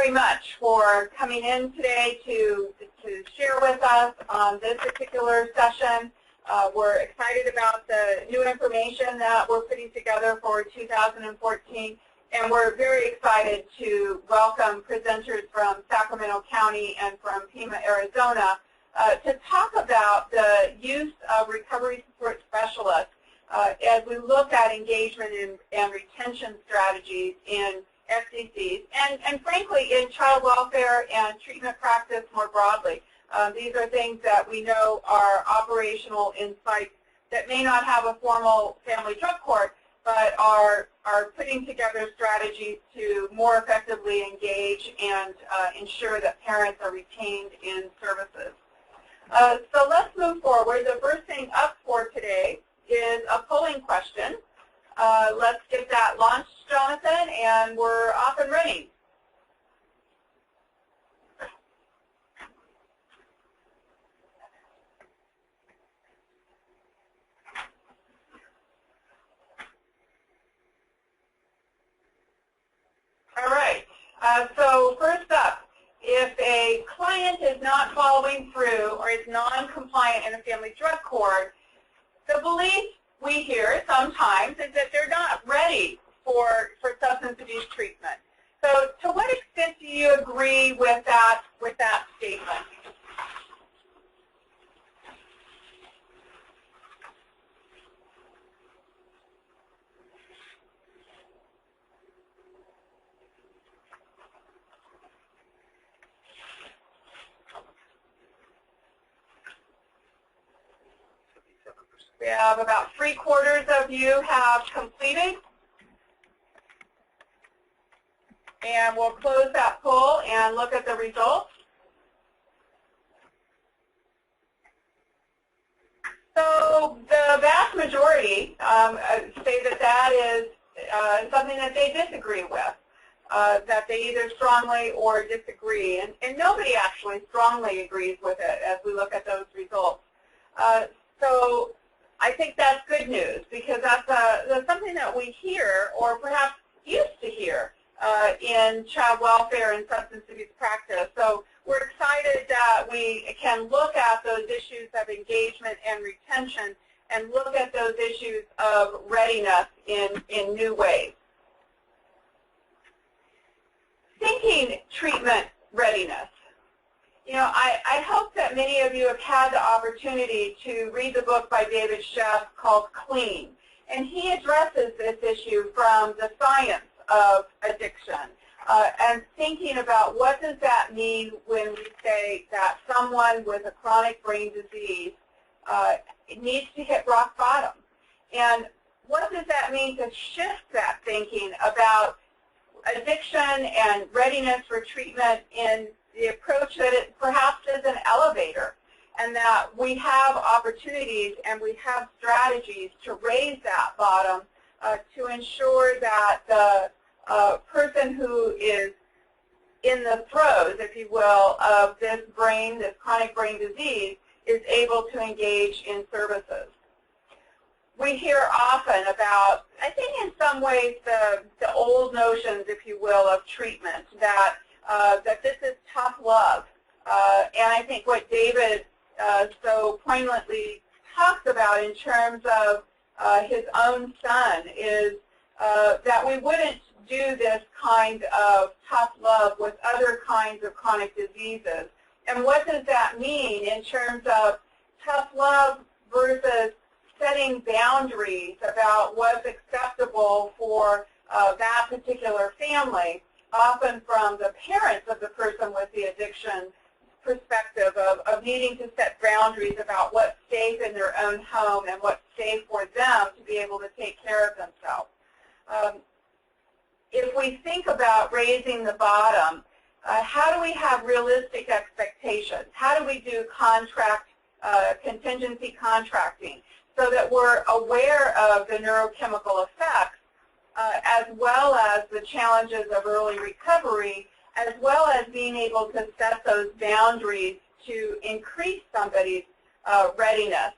very much for coming in today to share with us on this particular session. We're excited about the new information that we're putting together for 2014, and we're very excited to welcome presenters from Sacramento County and from Pima, Arizona, to talk about the use of recovery support specialists as we look at engagement and retention strategies in FDCs and frankly in child welfare and treatment practice more broadly. These are things that we know are operational in sites that may not have a formal family drug court, but are putting together strategies to more effectively engage and ensure that parents are retained in services. So let's move forward. The first thing up for today is a polling question. Let's get that launched, Jonathan, and we're off and running. All right. So first up, if a client is not following through or is non-compliant in a family drug court, the belief we hear sometimes is that they're not ready for substance abuse treatment. So to what extent do you agree with that statement? We have about 3/4 of you have completed. And we'll close that poll and look at the results. So the vast majority say that that is something that they disagree with, that they either strongly or disagree. And nobody actually strongly agrees with it as we look at those results. So I think that's good news because that's something that we hear or perhaps used to hear in child welfare and substance abuse practice. So we're excited that we can look at those issues of engagement and retention and look at those issues of readiness in new ways. Thinking treatment readiness. You know, I hope that many of you have had the opportunity to read the book by David Sheff called Clean. And he addresses this issue from the science of addiction and thinking about what does that mean when we say that someone with a chronic brain disease needs to hit rock bottom. And what does that mean to shift that thinking about addiction and readiness for treatment in the approach that it perhaps is an elevator, and that we have opportunities and we have strategies to raise that bottom to ensure that the person who is in the throes, if you will, of this chronic brain disease is able to engage in services. We hear often about, I think in some ways, the old notions, if you will, of treatment, that this is tough love. And I think what David so poignantly talks about in terms of his own son is that we wouldn't do this kind of tough love with other kinds of chronic diseases. And what does that mean in terms of tough love versus setting boundaries about what's acceptable for that particular family, often from the parents of the person with the addiction perspective of needing to set boundaries about what's safe in their own home and what's safe for them to be able to take care of themselves. If we think about raising the bottom, how do we have realistic expectations? How do we do contingency contracting so that we're aware of the neurochemical effects as well as the challenges of early recovery, as well as being able to set those boundaries to increase somebody's readiness,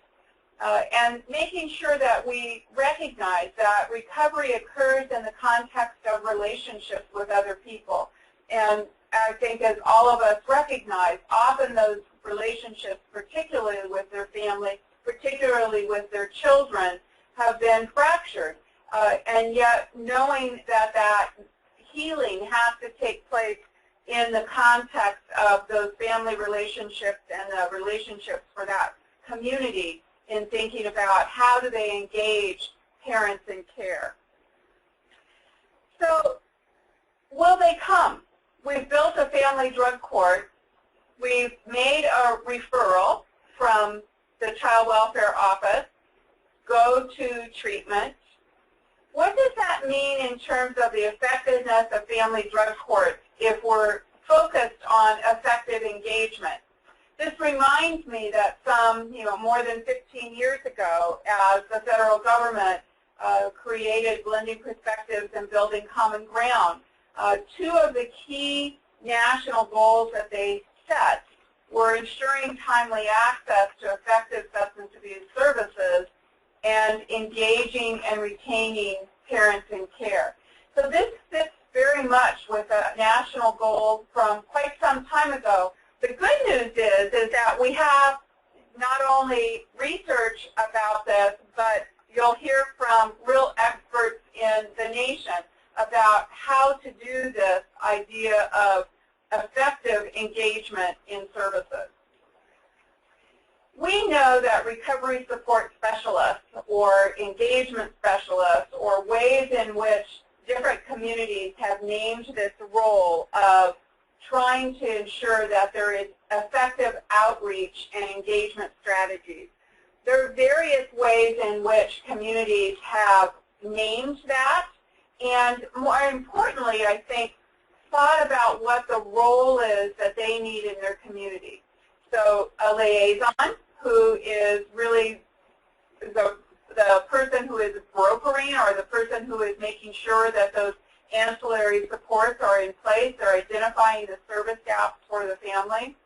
and making sure that we recognize that recovery occurs in the context of relationships with other people. And I think, as all of us recognize, often those relationships, particularly with their family, particularly with their children, have been fractured. And yet knowing that that healing has to take place in the context of those family relationships and the relationships for that community in thinking about how do they engage parents in care. So will they come? We've built a family drug court. We've made a referral from the child welfare office, go to treatment. What does that mean in terms of the effectiveness of family drug courts if we're focused on effective engagement? This reminds me that more than 15 years ago, as the federal government created blending perspectives and building common ground, two of the key national goals that they set were ensuring timely access to effective substance abuse services and engaging and retaining parents in care. So this fits very much with a national goal from quite some time ago. The good news is that we have not only research about this, but you'll hear from real experts in the nation about how to do this idea of effective engagement in services. We know that recovery support specialists or engagement specialists or ways in which different communities have named this role of trying to ensure that there is effective outreach and engagement strategies. There are various ways in which communities have named that, and more importantly, I think, thought about what the role is that they need in their community. So a liaison, who is really the person who is brokering or the person who is making sure that those ancillary supports are in place. They're identifying the service gaps for the family.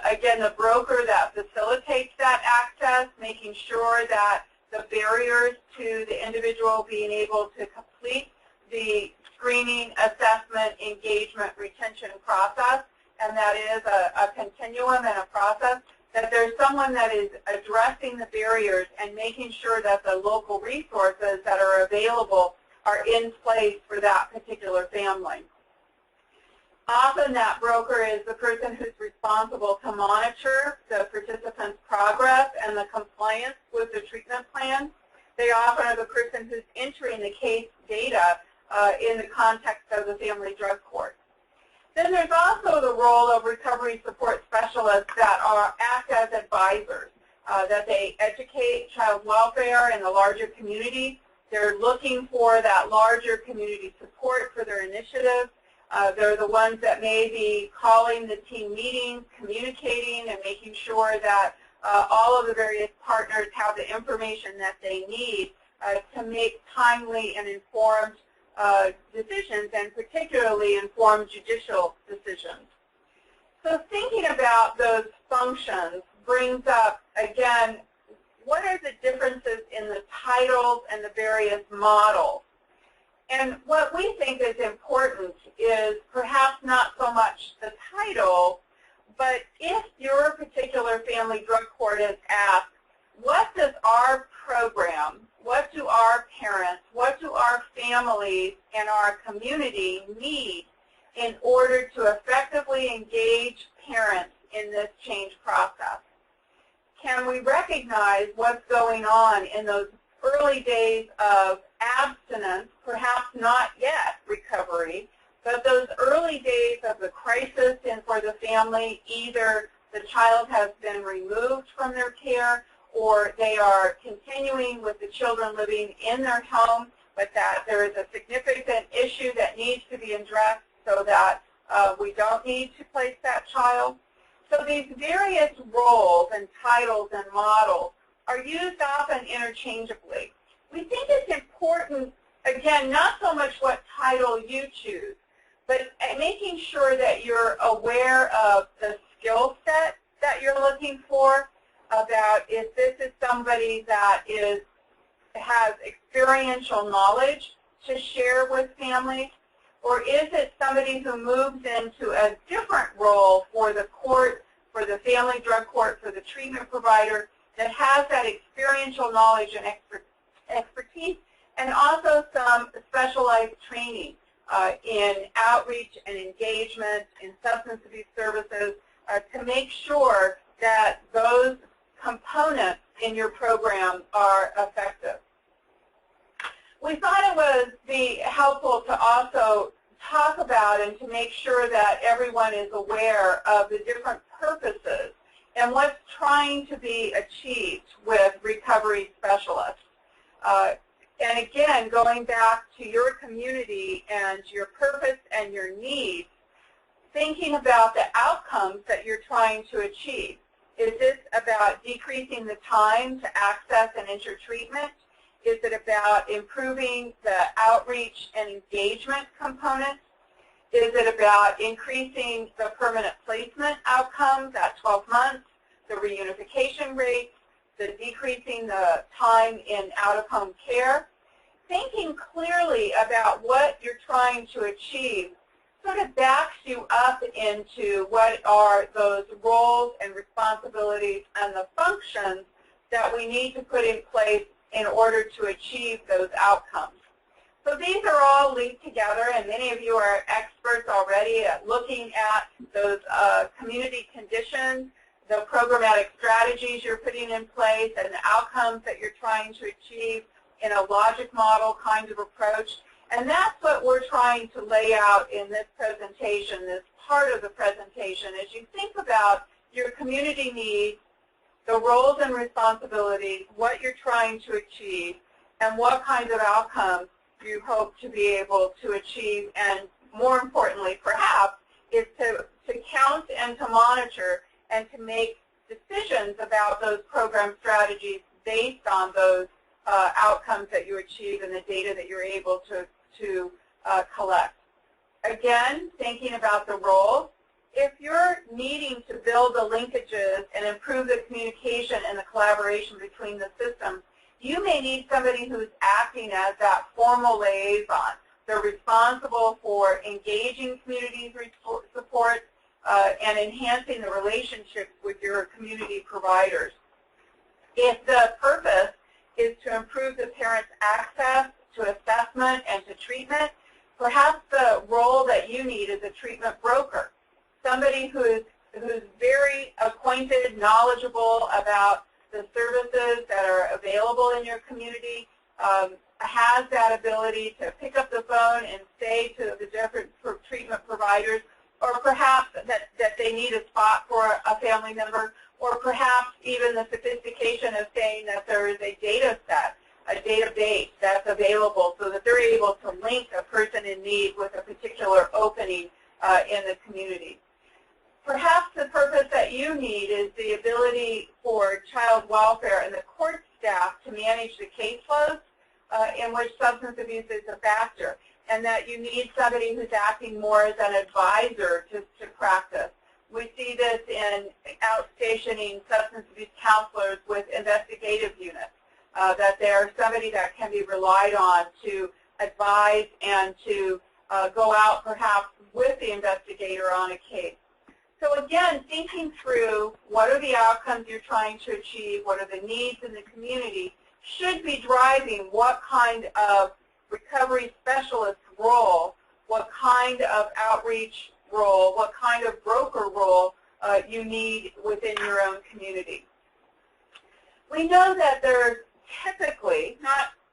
Again, the broker that facilitates that access, making sure that the barriers to the individual being able to complete the screening, assessment, engagement, retention process, and that is a continuum and a process, that there's someone that is addressing the barriers and making sure that the local resources that are available are in place for that particular family. Often that broker is the person who's responsible to monitor the participant's progress and the compliance with the treatment plan. They often are the person who's entering the case data in the context of the family drug court. Then there's also the role of recovery support specialists that act as advisors, that they educate child welfare in the larger community. They're looking for that larger community support for their initiatives. They're the ones that may be calling the team meetings, communicating, and making sure that all of the various partners have the information that they need to make timely and informed decisions, and particularly informed judicial decisions. So thinking about those functions brings up, again, what are the differences in the titles and the various models? And what we think is important is perhaps not so much the title, but if your particular family drug court is asked, what does our program, what do our parents, what do our families and our community need in order to effectively engage parents in this change process? Can we recognize what's going on in those early days of abstinence, perhaps not yet recovery, but those early days of the crisis, and for the family, either the child has been removed from their care or they are continuing with the children living in their home, but that there is a significant issue that needs to be addressed so that we don't need to place that child. So these various roles and titles and models are used often interchangeably. We think it's important, again, not so much what title you choose, but making sure that you're aware of the skill set that you're looking for, about if this is somebody that has experiential knowledge to share with families, Or is it somebody who moves into a different role for the court, for the family drug court, for the treatment provider, that has that experiential knowledge and expertise, and also some specialized training in outreach and engagement in substance abuse services to make sure that those components in your program are effective. We thought it would be helpful to also talk about and to make sure that everyone is aware of the different purposes and what's trying to be achieved with recovery specialists. And again, going back to your community and your purpose and your needs, thinking about the outcomes that you're trying to achieve. Is this about decreasing the time to access and enter treatment? Is it about improving the outreach and engagement components? Is it about increasing the permanent placement outcomes at 12 months, the reunification rates, the decreasing the time in out-of-home care? Thinking clearly about what you're trying to achieve sort of backs you up into what are those roles and responsibilities and the functions that we need to put in place in order to achieve those outcomes. So these are all linked together, and many of you are experts already at looking at those community conditions, the programmatic strategies you're putting in place, and the outcomes that you're trying to achieve in a logic model kind of approach. And that's what we're trying to lay out in this presentation, this part of the presentation, as you think about your community needs, the roles and responsibilities, what you're trying to achieve, and what kinds of outcomes you hope to be able to achieve, and more importantly, perhaps, is to count and to monitor and to make decisions about those program strategies based on those outcomes that you achieve and the data that you're able to collect. Again, thinking about the roles, if you're needing to build the linkages and improve the communication and the collaboration between the systems, you may need somebody who's acting as that formal liaison. They're responsible for engaging community support and enhancing the relationships with your community providers. If the purpose is to improve the parent's access to assessment and to treatment, perhaps the role that you need is a treatment broker, somebody who's very acquainted, knowledgeable about the services that are available in your community, has that ability to pick up the phone and say to the different treatment providers, or perhaps that they need a spot for a family member, or perhaps even the sophistication of saying that there is a data set, a database that's available so that they're able to link a person in need with a particular opening in the community. Perhaps the purpose that you need is the ability for child welfare and the court staff to manage the caseloads in which substance abuse is a factor, and that you need somebody who's acting more as an advisor to practice. We see this in outstationing substance abuse counselors with investigative units, that they're somebody that can be relied on to advise and to go out perhaps with the investigator on a case. So again, thinking through what are the outcomes you're trying to achieve, what are the needs in the community, should be driving what kind of recovery specialist role, what kind of outreach role, what kind of broker role you need within your own community. We know that there's typically,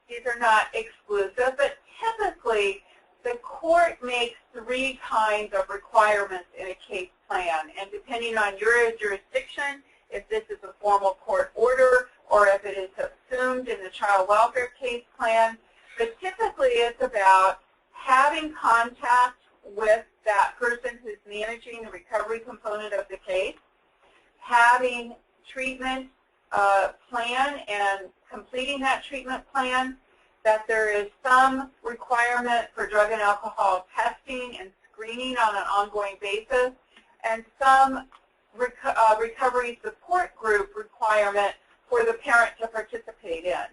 these are not exclusive, but typically the court makes 3 kinds of requirements in a case plan, and depending on your jurisdiction, if this is a formal court order or if it is subsumed in the child welfare case plan, but typically it's about having contact with that person who's managing the recovery component of the case, having treatment plan and completing that treatment plan, that there is some requirement for drug and alcohol testing and screening on an ongoing basis, and some recovery support group requirement for the parent to participate in.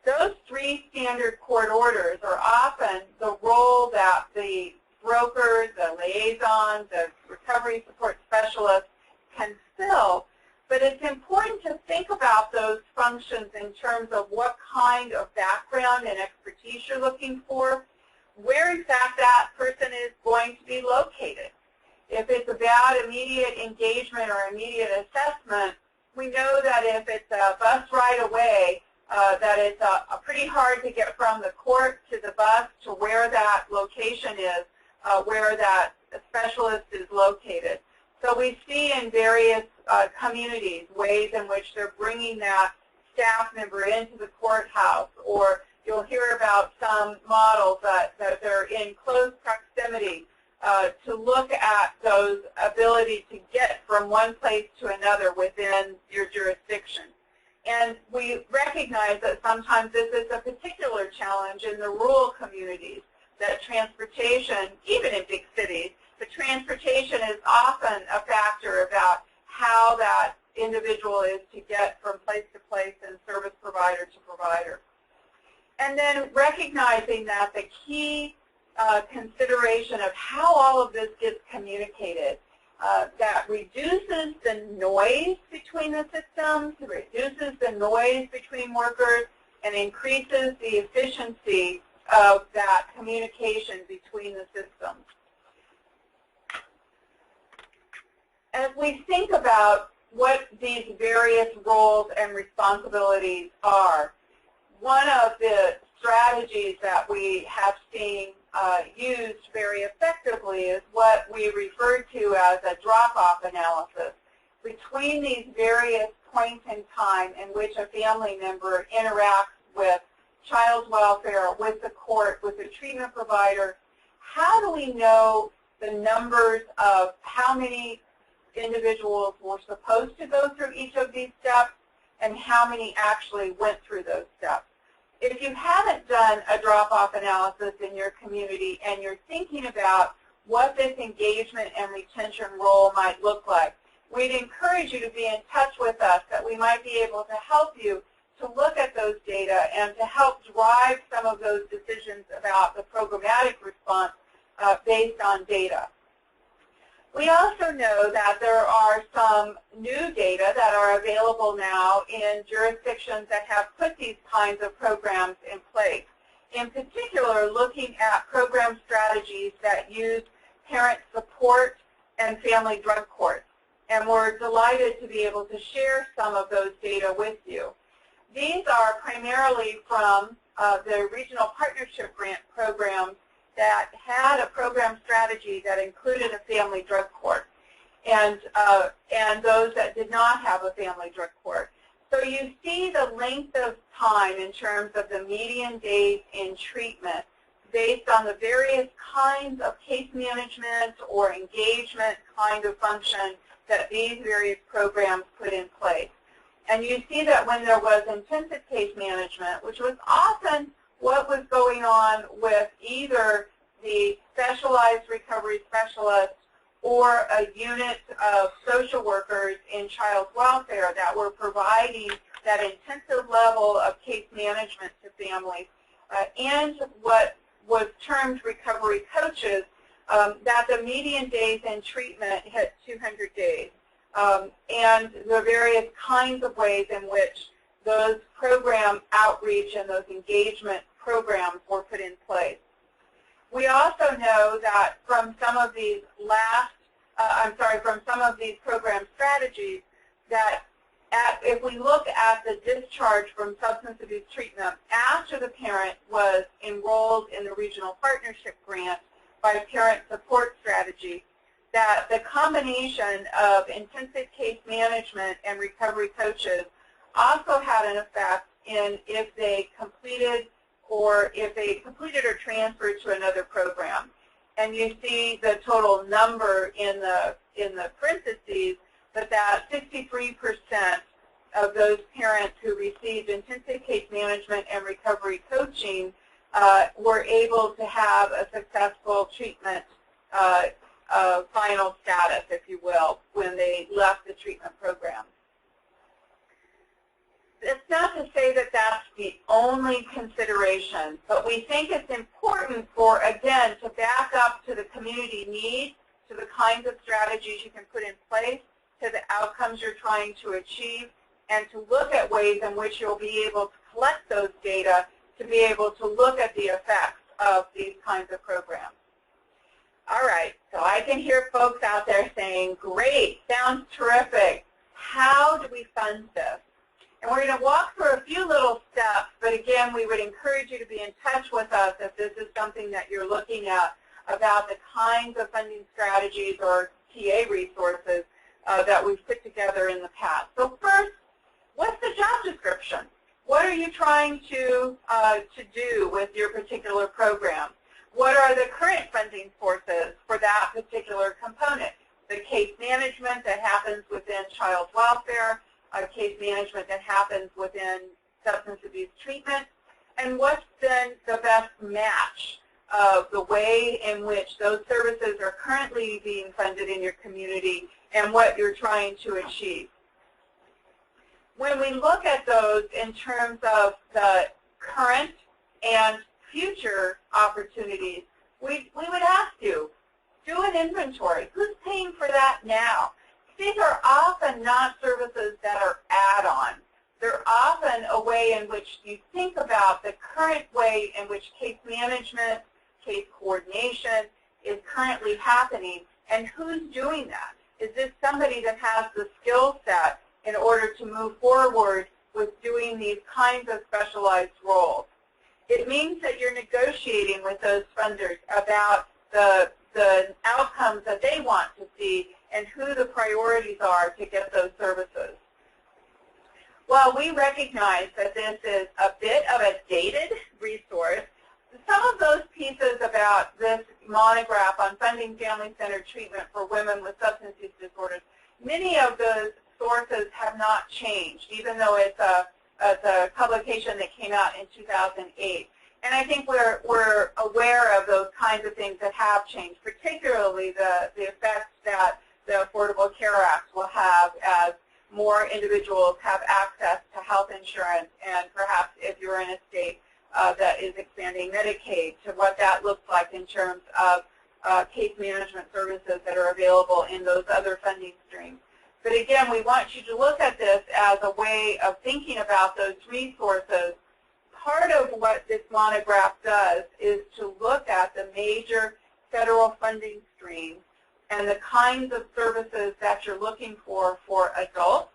Those 3 standard court orders are often the role that the brokers, the liaisons, the recovery support specialists can fill. But it's important to think about those functions in terms of what kind of background and expertise you're looking for, where in fact that person is going to be located. If it's about immediate engagement or immediate assessment, we know that if it's a bus ride away, that it's pretty hard to get from the court to the bus to where that location is, where that specialist is located. So we see in various communities ways in which they're bringing that staff member into the courthouse, or you'll hear about some models that they're in close proximity to look at those ability to get from one place to another within your jurisdiction. And we recognize that sometimes this is a particular challenge in the rural communities, that transportation, even in big cities, the transportation is often a factor about how that individual is to get from place to place and service provider to provider. And then recognizing that the key consideration of how all of this gets communicated, that reduces the noise between the systems, reduces the noise between workers, and increases the efficiency of that communication between the systems. As we think about what these various roles and responsibilities are, one of the strategies that we have seen used very effectively is what we refer to as a drop-off analysis between these various points in time in which a family member interacts with child welfare, with the court, with the treatment provider. How do we know the numbers of how many individuals were supposed to go through each of these steps and how many actually went through those steps? If you haven't done a drop-off analysis in your community and you're thinking about what this engagement and retention role might look like, we'd encourage you to be in touch with us, that we might be able to help you to look at those data and to help drive some of those decisions about the programmatic response based on data. We also know that there are some new data that are available now in jurisdictions that have put these kinds of programs in place. In particular, looking at program strategies that use parent support and family drug courts. And we're delighted to be able to share some of those data with you. These are primarily from the regional partnership grant programs that had a program strategy that included a family drug court, and those that did not have a family drug court. So you see the length of time in terms of the median days in treatment based on the various kinds of case management or engagement kind of function that these various programs put in place. And you see that when there was intensive case management, which was often what was going on with either the specialized recovery specialist or a unit of social workers in child welfare that were providing that intensive level of case management to families, and what was termed recovery coaches, that the median days in treatment hit 200 days. And the various kinds of ways in which those program outreach and those engagement programs were put in place. We also know that from some of these from some of these program strategies, that if we look at the discharge from substance abuse treatment after the parent was enrolled in the regional partnership grant by parent support strategy, that the combination of intensive case management and recovery coaches also had an effect in if they completed or transferred to another program. And you see the total number in the parentheses, but that 63% of those parents who received intensive case management and recovery coaching were able to have a successful treatment final status, if you will, when they left the treatment program. it's not to say that that's the only consideration, but we think it's important for, again, to back up to the community needs, to the kinds of strategies you can put in place, to the outcomes you're trying to achieve, and to look at ways in which you'll be able to collect those data to be able to look at the effects of these kinds of programs. All right, so I can hear folks out there saying, great, sounds terrific. How do we fund this? And we're going to walk through a few little steps, but again, we would encourage you to be in touch with us if this is something that you're looking at about the kinds of funding strategies or TA resources that we've put together in the past. So first, what's the job description? What are you trying to do with your particular program? What are the current funding sources for that particular component? The case management that happens within child welfare, case management that happens within substance abuse treatment, and what's then the best match of the way in which those services are currently being funded in your community and what you're trying to achieve. When we look at those in terms of the current and future opportunities, we would ask you, do an inventory. Who's paying for that now? These are often not services that are add-on. They're often a way in which you think about the current way in which case management, case coordination is currently happening, and who's doing that? Is this somebody that has the skill set in order to move forward with doing these kinds of specialized roles? It means that you're negotiating with those funders about the outcomes that they want to see and who the priorities are to get those services. While we recognize that this is a bit of a dated resource, some of those pieces about this monograph on funding family-centered treatment for women with substance use disorders, many of those sources have not changed, even though it's a publication that came out in 2008. And I think we're aware of those kinds of things that have changed, particularly the effects that the Affordable Care Act will have as more individuals have access to health insurance, and perhaps if you're in a state that is expanding Medicaid, to what that looks like in terms of case management services that are available in those other funding streams. But again, we want you to look at this as a way of thinking about those resources. Part of what this monograph does is to look at the major federal funding streams and the kinds of services that you're looking for adults,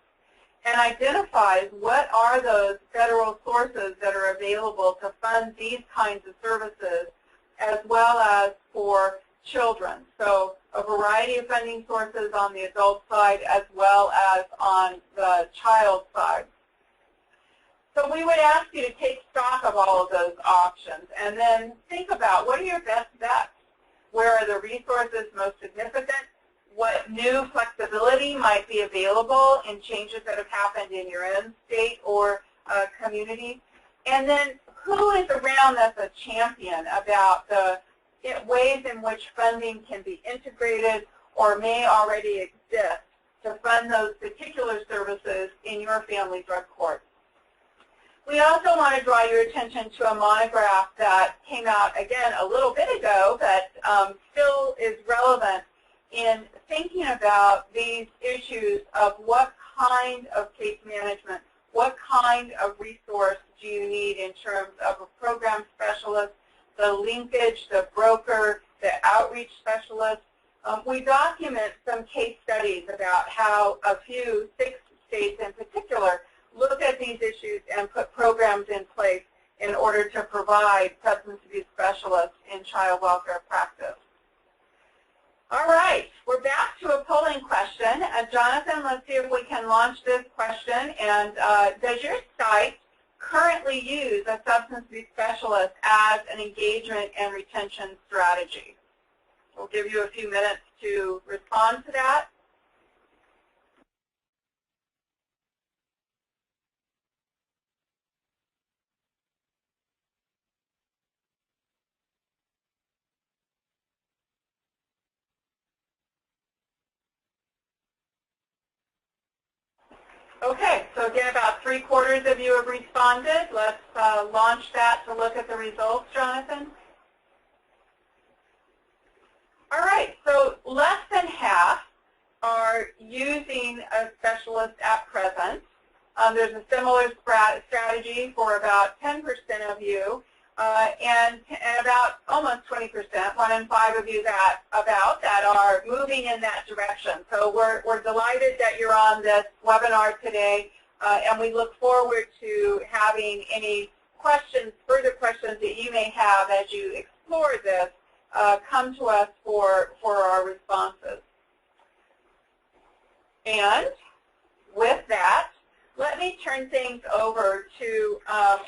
and identifies what are those federal sources that are available to fund these kinds of services, as well as for children. So a variety of funding sources on the adult side as well as on the child side. So we would ask you to take stock of all of those options and then think about what are your best bets. Where are the resources most significant? What new flexibility might be available in changes that have happened in your own state or community? And then who is around as a champion about the ways in which funding can be integrated or may already exist to fund those particular services in your family drug court? We also want to draw your attention to a monograph that came out, again, a little bit ago, but still is relevant in thinking about these issues of what kind of case management, what kind of resource do you need in terms of a program specialist, the linkage, the broker, the outreach specialist. We document some case studies about how a few, 6 states in particular, look at these issues and put programs in place in order to provide substance abuse specialists in child welfare practice. All right, we're back to a polling question. Jonathan, let's see if we can launch this question. And does your site currently use a substance abuse specialist as an engagement and retention strategy? We'll give you a few minutes to respond to that. Okay, so again, about 3/4 of you have responded. Let's launch that to look at the results, Jonathan. All right, so less than half are using a specialist at present. There's a similar strategy for about 10% of you, and about almost 20%, 1 in 5 of you that are moving in that direction. So we're delighted that you're on this webinar today, and we look forward to having any questions, further questions that you may have as you explore this. Come to us for our responses. And with that, let me turn things over to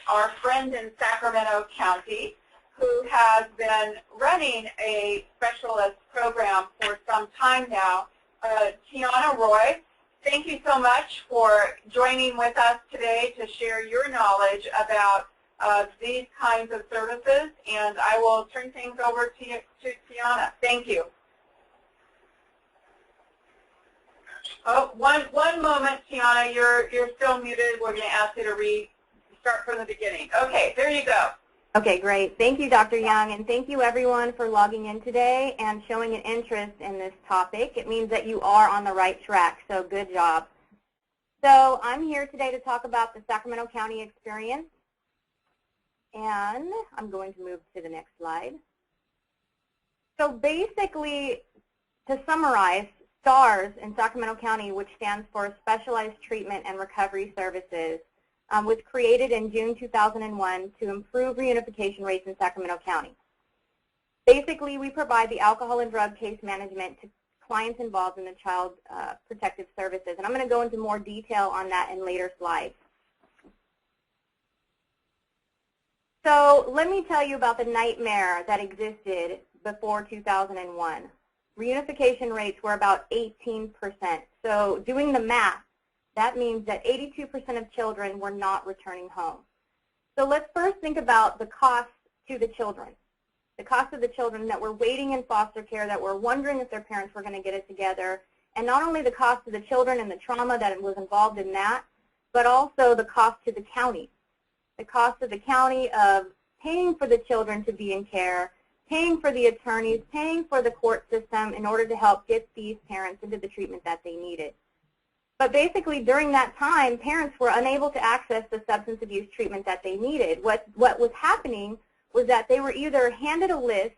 our friend in Sacramento County, who has been running a specialist program for some time now. Tiana Roy, thank you so much for joining with us today to share your knowledge about these kinds of services, and I will turn things over to Tiana. Thank you. Oh, one moment, Tiana. You're still muted. We're going to ask you to start from the beginning. Okay, there you go. Okay, great. Thank you, Dr. Young, and thank you, everyone, for logging in today and showing an interest in this topic. It means that you are on the right track, so good job. So I'm here today to talk about the Sacramento County experience, and I'm going to move to the next slide. So basically, to summarize, STARS in Sacramento County, which stands for Specialized Treatment and Recovery Services, was created in June 2001 to improve reunification rates in Sacramento County. Basically, we provide the alcohol and drug case management to clients involved in the child protective services. And I'm going to go into more detail on that in later slides. So let me tell you about the nightmare that existed before 2001. Reunification rates were about 18%. So doing the math, that means that 82% of children were not returning home. So let's first think about the cost to the children. The cost of the children that were waiting in foster care, that were wondering if their parents were going to get it together, and not only the cost of the children and the trauma that was involved in that, but also the cost to the county. The cost of the county of paying for the children to be in care, paying for the attorneys, paying for the court system in order to help get these parents into the treatment that they needed. But basically, during that time, parents were unable to access the substance abuse treatment that they needed. What was happening was that they were either handed a list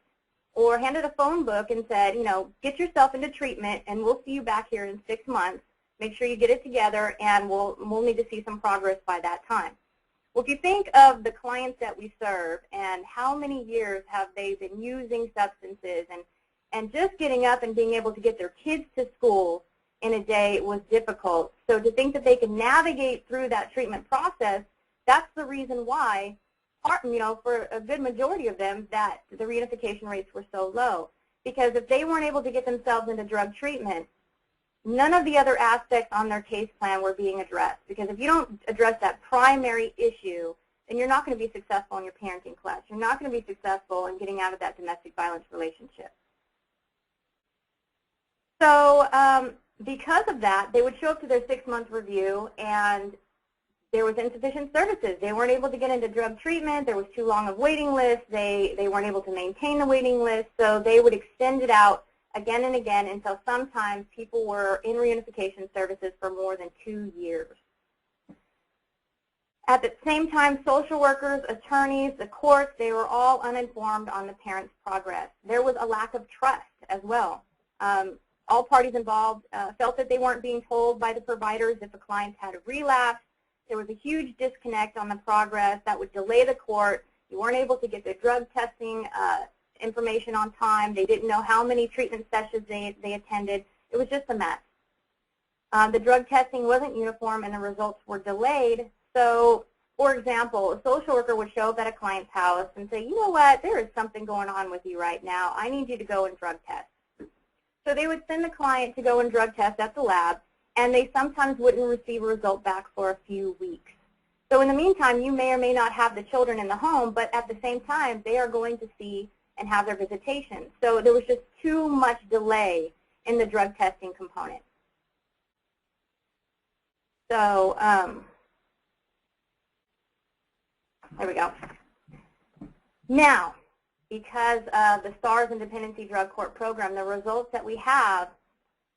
or handed a phone book and said, you know, get yourself into treatment and we'll see you back here in 6 months. Make sure you get it together and we'll need to see some progress by that time. Well, if you think of the clients that we serve and how many years have they been using substances and just getting up and being able to get their kids to school in a day was difficult. So to think that they can navigate through that treatment process, that's the reason why, you know, for a good majority of them, that the reunification rates were so low. Because if they weren't able to get themselves into drug treatment, none of the other aspects on their case plan were being addressed. Because if you don't address that primary issue, then you're not going to be successful in your parenting class. You're not going to be successful in getting out of that domestic violence relationship. So because of that, they would show up to their 6-month review and there was insufficient services. They weren't able to get into drug treatment. There was too long of waiting lists. They weren't able to maintain the waiting list. So they would extend it out again and again until sometimes people were in reunification services for more than 2 years. At the same time, social workers, attorneys, the courts, they were all uninformed on the parents' progress. There was a lack of trust as well. All parties involved felt that they weren't being told by the providers if a client had a relapse. There was a huge disconnect on the progress that would delay the court. You weren't able to get the drug testing information on time. They didn't know how many treatment sessions they attended. It was just a mess. The drug testing wasn't uniform and the results were delayed. So, for example, a social worker would show up at a client's house and say, you know what, there is something going on with you right now. I need you to go and drug test. So they would send the client to go and drug test at the lab, and they sometimes wouldn't receive a result back for a few weeks. So in the meantime, you may or may not have the children in the home, but at the same time, they are going to see and have their visitation. So there was just too much delay in the drug testing component. So there we go. Now, because of the STARS and Dependency Drug Court program, the results that we have,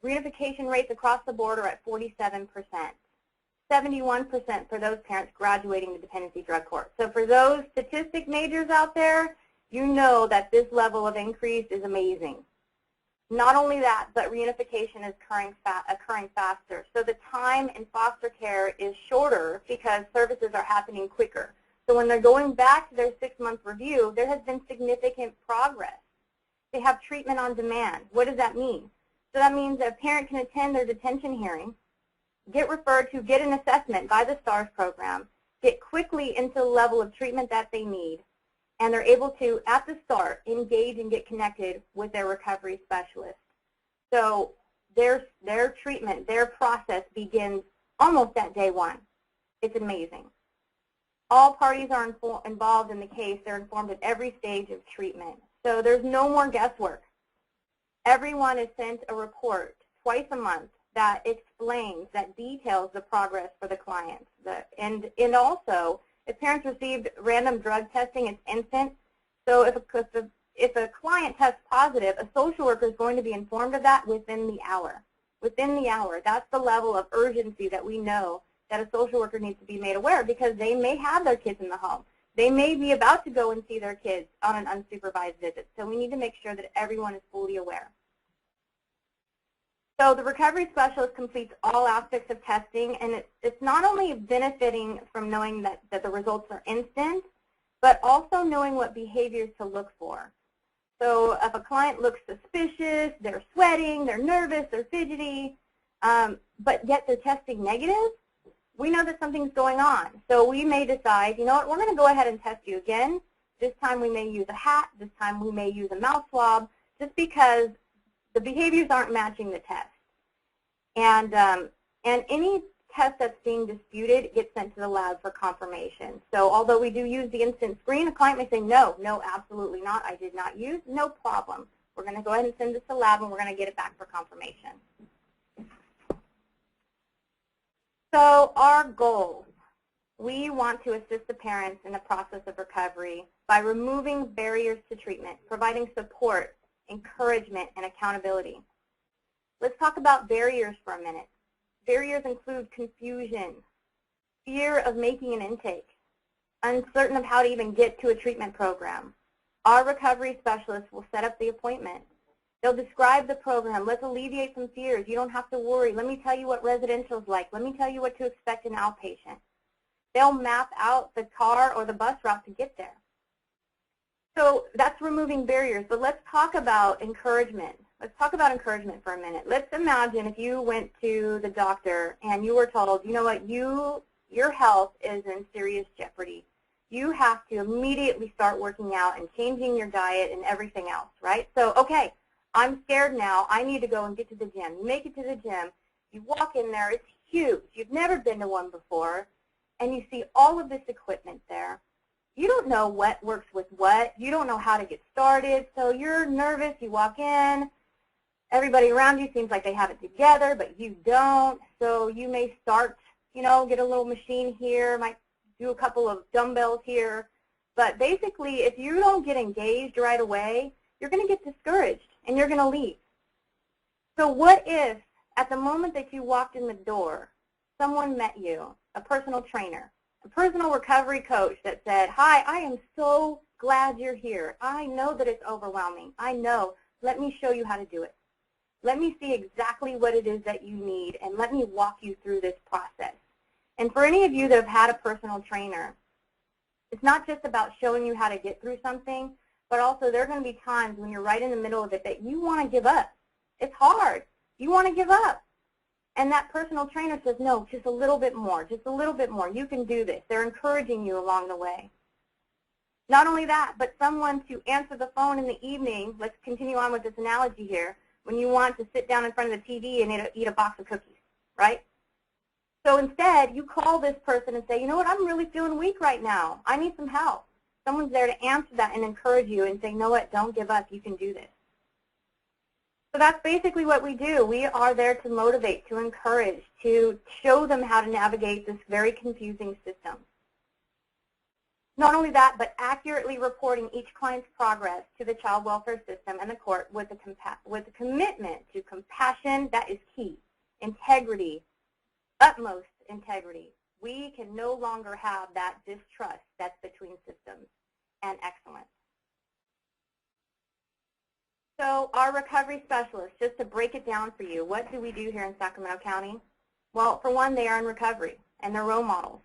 reunification rates across the board are at 47%. 71% for those parents graduating the Dependency Drug Court. So for those statistic majors out there, you know that this level of increase is amazing. Not only that, but reunification is occurring faster. So the time in foster care is shorter because services are happening quicker. So when they're going back to their 6-month review, there has been significant progress. They have treatment on demand. What does that mean? So that means that a parent can attend their detention hearing, get referred to, get an assessment by the STARS program, get quickly into the level of treatment that they need, and they're able to, at the start, engage and get connected with their recovery specialist. So their treatment, their process begins almost at day one. It's amazing. All parties are involved in the case. They're informed at every stage of treatment. So there's no more guesswork. Everyone is sent a report twice a month that explains, that details the progress for the clients. And also, if parents received random drug testing, it's instant. So if a client tests positive, a social worker is going to be informed of that within the hour. Within the hour. That's the level of urgency that we know that a social worker needs to be made aware, because they may have their kids in the home. They may be about to go and see their kids on an unsupervised visit. So we need to make sure that everyone is fully aware. So the recovery specialist completes all aspects of testing, and it's not only benefiting from knowing that the results are instant, but also knowing what behaviors to look for. So if a client looks suspicious, they're sweating, they're nervous, they're fidgety, but yet they're testing negative, we know that something's going on. So we may decide, you know what, we're going to go ahead and test you again. This time we may use a hat. This time we may use a mouth swab, just because the behaviors aren't matching the test. And any test that's being disputed gets sent to the lab for confirmation. So although we do use the instant screen, a client may say, no, absolutely not. I did not use. No problem. We're going to go ahead and send this to the lab, and we're going to get it back for confirmation. So our goals. We want to assist the parents in the process of recovery by removing barriers to treatment, providing support, encouragement, and accountability. Let's talk about barriers for a minute. Barriers include confusion, fear of making an intake, uncertain of how to even get to a treatment program. Our recovery specialists will set up the appointment. They'll describe the program. Let's alleviate some fears. You don't have to worry. Let me tell you what residential is like. Let me tell you what to expect in outpatient. They'll map out the car or the bus route to get there. So that's removing barriers. But let's talk about encouragement. Let's talk about encouragement for a minute. Let's imagine if you went to the doctor and you were told, you know what, your health is in serious jeopardy. You have to immediately start working out and changing your diet and everything else, right? So, okay, I'm scared now. I need to go and get to the gym. You make it to the gym. You walk in there. It's huge. You've never been to one before, and you see all of this equipment there. You don't know what works with what. You don't know how to get started, so you're nervous. You walk in. Everybody around you seems like they have it together, but you don't. So you may start, you know, get a little machine here, might do a couple of dumbbells here. But basically, if you don't get engaged right away, you're going to get discouraged and you're going to leave. So what if at the moment that you walked in the door, someone met you, a personal trainer, a personal recovery coach that said, hi, I am so glad you're here. I know that it's overwhelming. I know. Let me show you how to do it. Let me see exactly what it is that you need, and let me walk you through this process. And for any of you that have had a personal trainer, it's not just about showing you how to get through something, but also there are going to be times when you're right in the middle of it that you want to give up. It's hard. You want to give up. And that personal trainer says, no, just a little bit more, just a little bit more. You can do this. They're encouraging you along the way. Not only that, but someone to answer the phone in the evening. Let's continue on with this analogy here. When you want to sit down in front of the TV and eat a box of cookies, right? So instead, you call this person and say, you know what, I'm really feeling weak right now. I need some help. Someone's there to answer that and encourage you and say, you know what, don't give up. You can do this. So that's basically what we do. We are there to motivate, to encourage, to show them how to navigate this very confusing system. Not only that, but accurately reporting each client's progress to the child welfare system and the court with a commitment to compassion. That is key. Integrity, utmost integrity. We can no longer have that distrust that's between systems, and excellence. So our recovery specialists, just to break it down for you, what do we do here in Sacramento County? Well, for one, they are in recovery, and they're role models.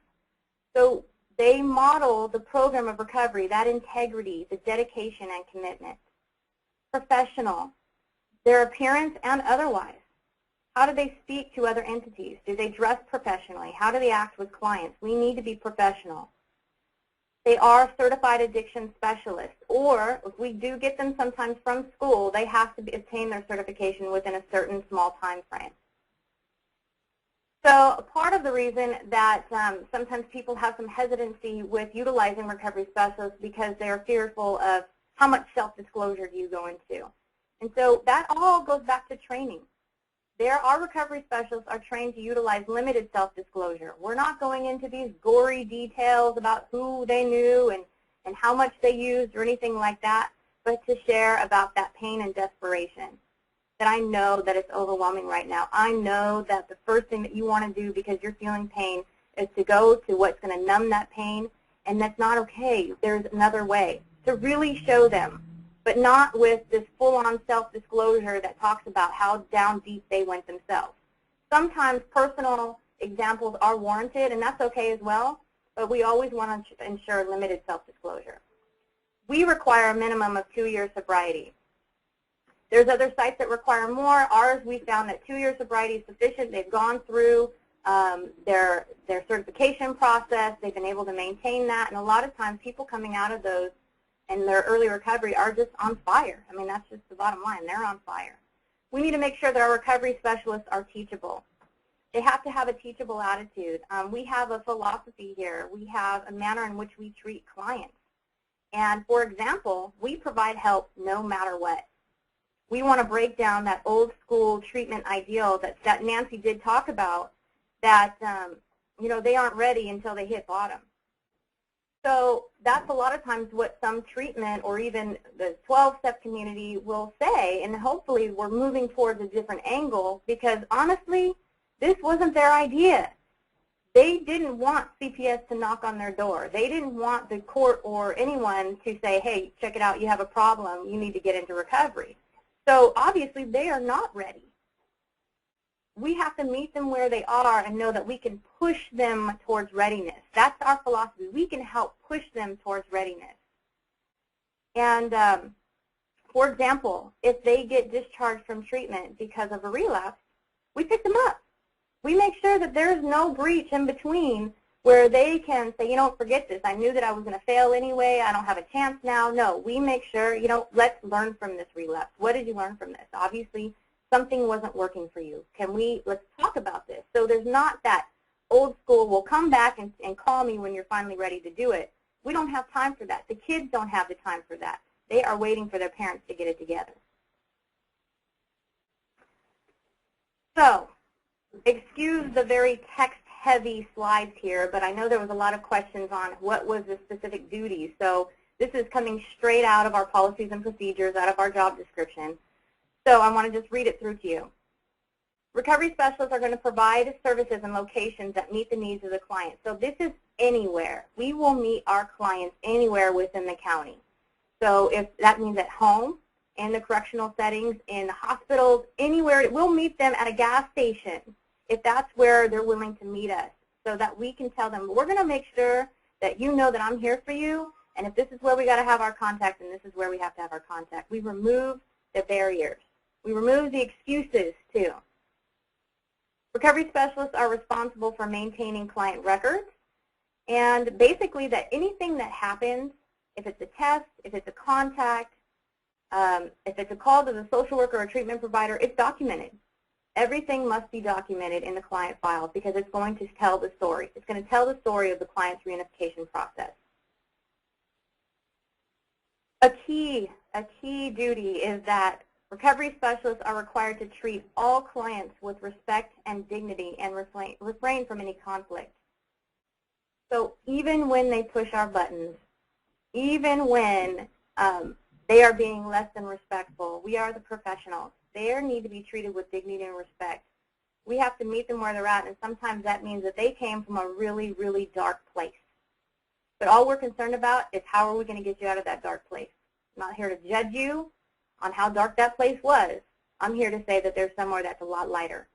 So they model the program of recovery, that integrity, the dedication and commitment. Professional, their appearance and otherwise. How do they speak to other entities? Do they dress professionally? How do they act with clients? We need to be professional. They are certified addiction specialists, or if we do get them sometimes from school, they have to obtain their certification within a certain small time frame. So part of the reason that sometimes people have some hesitancy with utilizing recovery specialists because they're fearful of how much self-disclosure do you go into. And so that all goes back to training. Our recovery specialists are trained to utilize limited self-disclosure. We're not going into these gory details about who they knew and how much they used or anything like that, but to share about that pain and desperation. That I know that it's overwhelming right now. I know that the first thing that you want to do because you're feeling pain is to go to what's going to numb that pain, and that's not okay. There's another way. To really show them, but not with this full-on self-disclosure that talks about how down deep they went themselves. Sometimes personal examples are warranted, and that's okay as well, but we always want to ensure limited self-disclosure. We require a minimum of 2 years sobriety. There's other sites that require more. Ours, we found that 2 years sobriety is sufficient. They've gone through their certification process. They've been able to maintain that, and a lot of times people coming out of those and their early recovery are just on fire. I mean, that's just the bottom line. They're on fire. We need to make sure that our recovery specialists are teachable. They have to have a teachable attitude. We have a philosophy here. We have a manner in which we treat clients. And for example, we provide help no matter what. We want to break down that old school treatment ideal that Nancy did talk about, that you know, they aren't ready until they hit bottom. So that's a lot of times what some treatment or even the 12-step community will say, and hopefully we're moving towards a different angle because honestly, this wasn't their idea. They didn't want CPS to knock on their door. They didn't want the court or anyone to say, hey, check it out, you have a problem, you need to get into recovery. So obviously they are not ready. We have to meet them where they are and know that we can push them towards readiness. That's our philosophy. We can help push them towards readiness. And for example, if they get discharged from treatment because of a relapse, we pick them up. We make sure that there's no breach in between where they can say, you know, forget this. I knew that I was going to fail anyway. I don't have a chance now. No, we make sure, you know, let's learn from this relapse. What did you learn from this? Obviously, something wasn't working for you. Let's talk about this. So there's not that old school, well, come back and call me when you're finally ready to do it. We don't have time for that. The kids don't have the time for that. They are waiting for their parents to get it together. So, excuse the very text-heavy slides here, but I know there was a lot of questions on what was the specific duty. So this is coming straight out of our policies and procedures, out of our job description. So I want to just read it through to you. Recovery specialists are going to provide services and locations that meet the needs of the client. So this is anywhere. We will meet our clients anywhere within the county. So if that means at home, in the correctional settings, in the hospitals, anywhere, we'll meet them at a gas station if that's where they're willing to meet us, so that we can tell them, we're going to make sure that you know that I'm here for you, and if this is where we got to have our contact, and this is where we have to have our contact. We remove the barriers. We remove the excuses, too. Recovery specialists are responsible for maintaining client records, and basically that anything that happens, if it's a test, if it's a contact, if it's a call to the social worker or treatment provider, it's documented. Everything must be documented in the client files because it's going to tell the story. It's going to tell the story of the client's reunification process. A key duty is that Recovery specialists are required to treat all clients with respect and dignity and refrain from any conflict. So even when they push our buttons, even when they are being less than respectful, we are the professionals. They need to be treated with dignity and respect. We have to meet them where they're at, and sometimes that means that they came from a really, really dark place. But all we're concerned about is how are we going to get you out of that dark place. I'm not here to judge you on how dark that place was. I'm here to say that there's somewhere that's a lot lighter.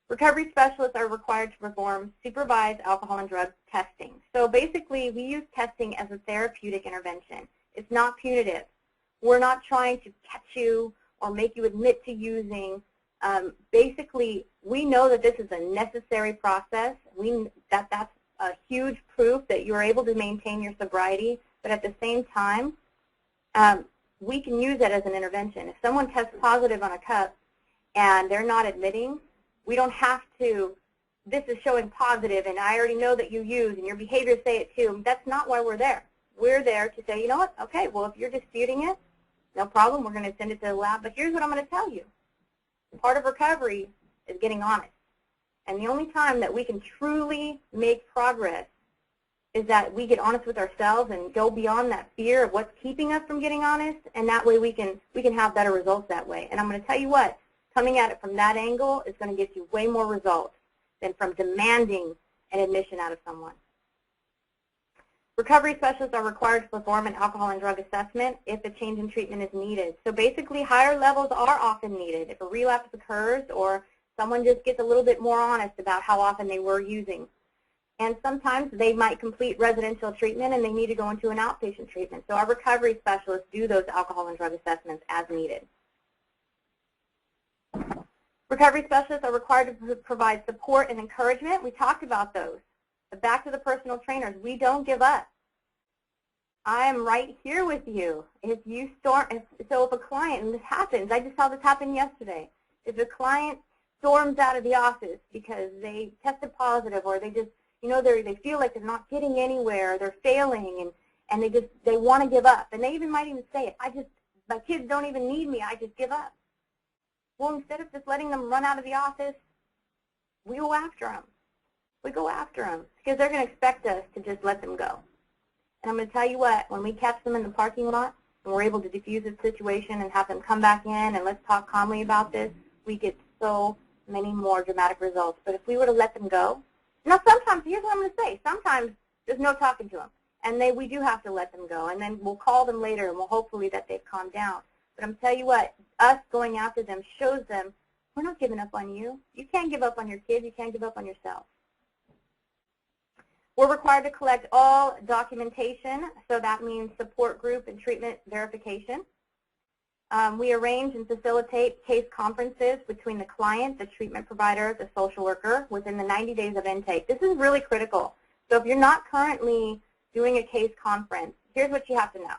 Recovery specialists are required to perform supervised alcohol and drug testing. So basically, we use testing as a therapeutic intervention. It's not punitive. We're not trying to catch you or make you admit to using. Basically, we know that this is a necessary process. That's a huge proof that you're able to maintain your sobriety, but at the same time, we can use that as an intervention. If someone tests positive on a cup and they're not admitting, we don't have to, this is showing positive and I already know that you use and your behaviors say it too. That's not why we're there. We're there to say, you know what, okay, well, if you're disputing it, no problem, we're going to send it to the lab, but here's what I'm going to tell you. Part of recovery is getting honest. And the only time that we can truly make progress is that we get honest with ourselves and go beyond that fear of what's keeping us from getting honest, and that way we can have better results that way. And I'm going to tell you what, coming at it from that angle is going to get you way more results than from demanding an admission out of someone. Recovery specialists are required to perform an alcohol and drug assessment if a change in treatment is needed. So basically, higher levels are often needed if a relapse occurs or someone just gets a little bit more honest about how often they were using. And sometimes they might complete residential treatment and they need to go into an outpatient treatment. So our recovery specialists do those alcohol and drug assessments as needed. Recovery specialists are required to provide support and encouragement. We talked about those. But back to the personal trainers, we don't give up. I am right here with you. If a client, and this happens, I just saw this happen yesterday. If a client storms out of the office because they tested positive or they just, they feel like they're not getting anywhere, they're failing, and they want to give up. And they even might even say it, my kids don't even need me, I just give up. Well, instead of just letting them run out of the office, we go after them. We go after them because they're going to expect us to just let them go. And I'm going to tell you what, when we catch them in the parking lot and we're able to diffuse the situation and have them come back in and let's talk calmly about this, we get so many more dramatic results. But if we were to let them go, now sometimes, here's what I'm going to say, sometimes there's no talking to them. And we do have to let them go. And then we'll call them later and we'll hopefully that they've calmed down. But I'm telling you what, us going after them shows them, we're not giving up on you. You can't give up on your kids. You can't give up on yourself. We're required to collect all documentation, so that means support group and treatment verification. We arrange and facilitate case conferences between the client, the treatment provider, the social worker within the 90 days of intake. This is really critical. So if you're not currently doing a case conference, here's what you have to know.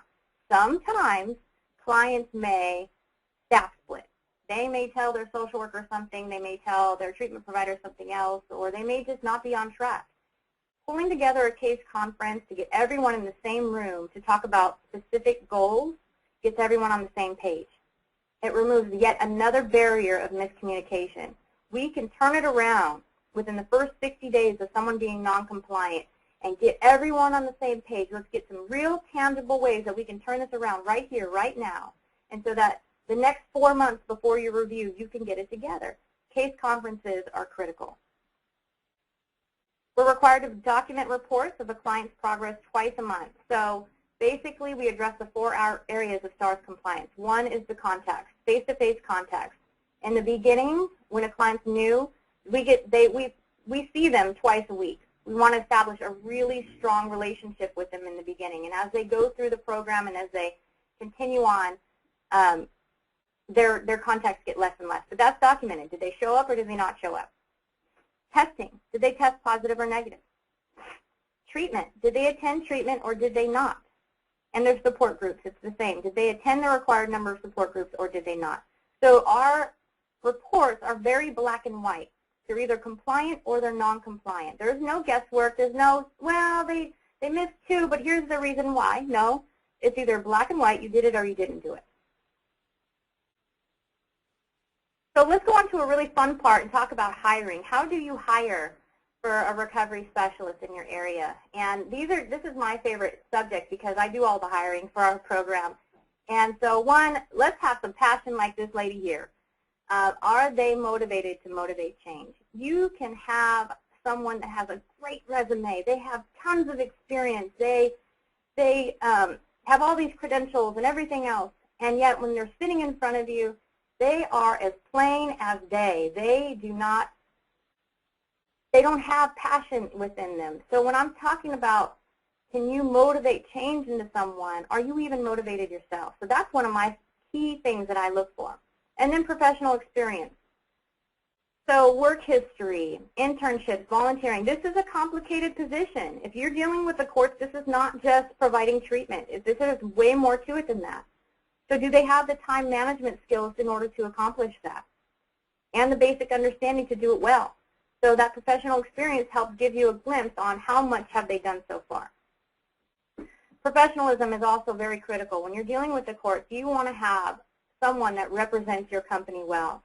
Sometimes clients may staff split. They may tell their social worker something, they may tell their treatment provider something else, or they may just not be on track. Pulling together a case conference to get everyone in the same room to talk about specific goals gets everyone on the same page. It removes yet another barrier of miscommunication. We can turn it around within the first 60 days of someone being non-compliant and get everyone on the same page. Let's get some real tangible ways that we can turn this around right here, right now, and so that the next 4 months before your review, you can get it together. Case conferences are critical. We're required to document reports of a client's progress twice a month. So basically, we address the 4 areas of STARS compliance. One is the contacts, face-to-face contacts. In the beginning, when a client's new, we see them twice a week. We want to establish a really strong relationship with them in the beginning. And as they go through the program and as they continue on, their contacts get less and less. But that's documented. Did they show up or did they not show up? Testing. Did they test positive or negative? Treatment. Did they attend treatment or did they not? And their support groups, it's the same. Did they attend the required number of support groups or did they not? So our reports are very black and white. They're either compliant or they're non-compliant. There's no guesswork. There's no, well, they missed 2, but here's the reason why. No, it's either black and white, you did it or you didn't do it. So let's go on to a really fun part and talk about hiring. How do you hire for a recovery specialist in your area? And this is my favorite subject because I do all the hiring for our program. And so one, let's have some passion like this lady here. Are they motivated to motivate change? You can have someone that has a great resume. They have tons of experience. They have all these credentials and everything else. And yet when they're sitting in front of you, they are as plain as day. They don't have passion within them. So when I'm talking about can you motivate change into someone, are you even motivated yourself? So that's one of my key things that I look for. And then professional experience. So work history, internships, volunteering. This is a complicated position. If you're dealing with the courts, this is not just providing treatment. This is way more to it than that. So do they have the time management skills in order to accomplish that? And the basic understanding to do it well. So that professional experience helps give you a glimpse on how much have they done so far. Professionalism is also very critical. When you're dealing with the courts, you want to have someone that represents your company well.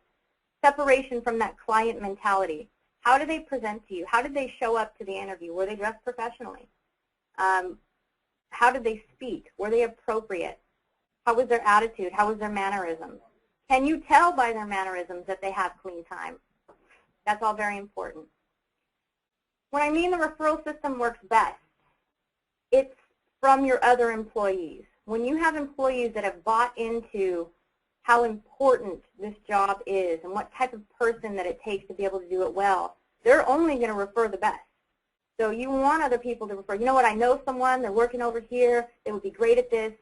Separation from that client mentality. How do they present to you? How did they show up to the interview? Were they dressed professionally? How did they speak? Were they appropriate? How was their attitude? How was their mannerisms? Can you tell by their mannerisms that they have clean time? That's all very important. When I mean the referral system works best, it's from your other employees. When you have employees that have bought into how important this job is and what type of person that it takes to be able to do it well, they're only going to refer the best. So you want other people to refer. You know what, I know someone, they're working over here, they would be great at this.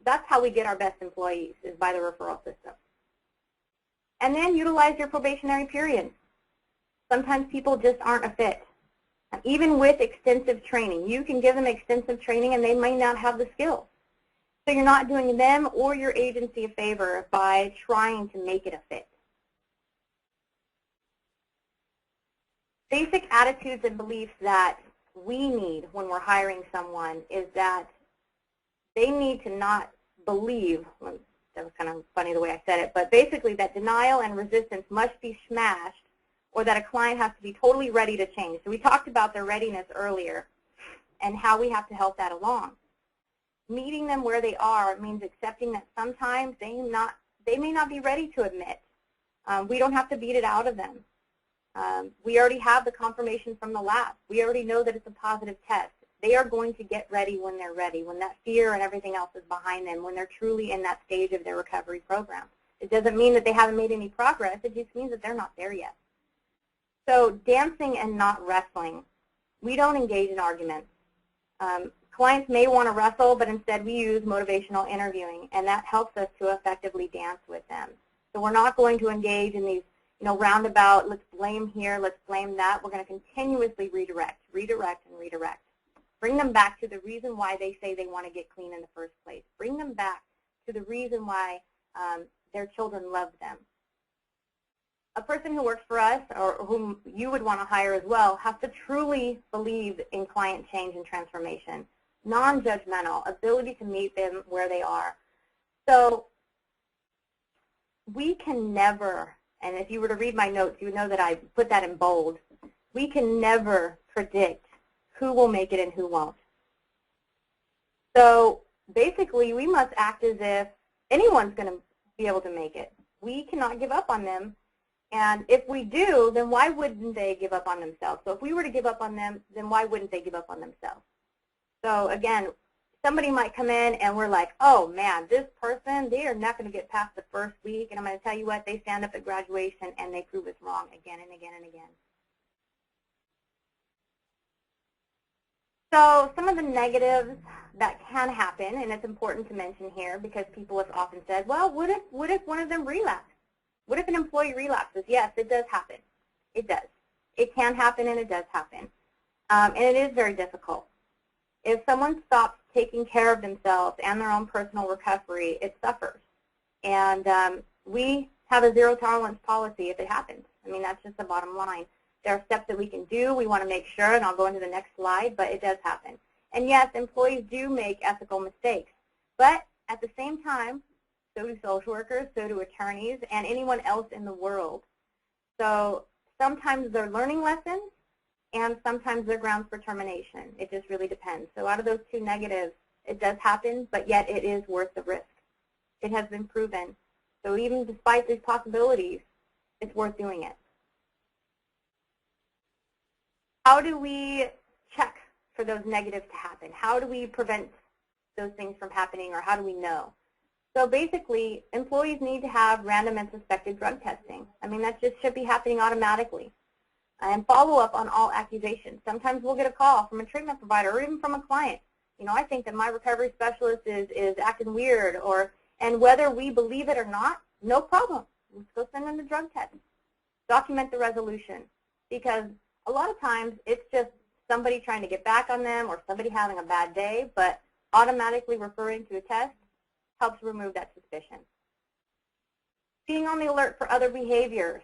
That's how we get our best employees, is by the referral system. And then utilize your probationary period. Sometimes people just aren't a fit. Even with extensive training, you can give them extensive training and they might not have the skills. So you're not doing them or your agency a favor by trying to make it a fit. Basic attitudes and beliefs that we need when we're hiring someone is that they need to not believe, that was kind of funny the way I said it, but basically that denial and resistance must be smashed, or that a client has to be totally ready to change. So we talked about their readiness earlier and how we have to help that along. Meeting them where they are means accepting that sometimes they may not be ready to admit. We don't have to beat it out of them. We already have the confirmation from the lab. We already know that it's a positive test. They are going to get ready when they're ready, when that fear and everything else is behind them, when they're truly in that stage of their recovery program. It doesn't mean that they haven't made any progress. It just means that they're not there yet. So dancing and not wrestling. We don't engage in arguments. Clients may want to wrestle, but instead we use motivational interviewing, and that helps us to effectively dance with them. So we're not going to engage in these, roundabout, let's blame here, let's blame that. We're going to continuously redirect, redirect, and redirect. Bring them back to the reason why they say they want to get clean in the first place. Bring them back to the reason why their children love them. A person who works for us, or whom you would want to hire as well, has to truly believe in client change and transformation. Non-judgmental, ability to meet them where they are. So we can never, and if you were to read my notes, you would know that I put that in bold, we can never predict who will make it and who won't. So basically, we must act as if anyone's going to be able to make it. We cannot give up on them. And if we do, then why wouldn't they give up on themselves? So if we were to give up on them, then why wouldn't they give up on themselves? So again, somebody might come in and we're like, oh man, this person, they are not going to get past the first week. And I'm going to tell you what, they stand up at graduation and they prove us wrong again and again and again. So some of the negatives that can happen, and it's important to mention here because people have often said, well, what if one of them relapses? What if an employee relapses? Yes, it does happen. It does. It can happen and it does happen. And it is very difficult. If someone stops taking care of themselves and their own personal recovery, it suffers. And we have a zero tolerance policy if it happens. I mean, that's just the bottom line. There are steps that we can do. We want to make sure, and I'll go into the next slide, but it does happen. And yes, employees do make ethical mistakes. But at the same time, so do social workers, so do attorneys, and anyone else in the world. So sometimes they're learning lessons, and sometimes they're grounds for termination. It just really depends. So out of those two negatives, it does happen, but yet it is worth the risk. It has been proven. So even despite these possibilities, it's worth doing it. How do we check for those negatives to happen? How do we prevent those things from happening, or how do we know? So basically, employees need to have random and suspected drug testing. I mean, that just should be happening automatically. And follow up on all accusations. Sometimes we'll get a call from a treatment provider or even from a client. You know, I think that my recovery specialist is acting weird, and whether we believe it or not, no problem. Let's go send in the drug test. Document the resolution, because a lot of times it's just somebody trying to get back on them or somebody having a bad day, but automatically referring to a test helps remove that suspicion. Being on the alert for other behaviors.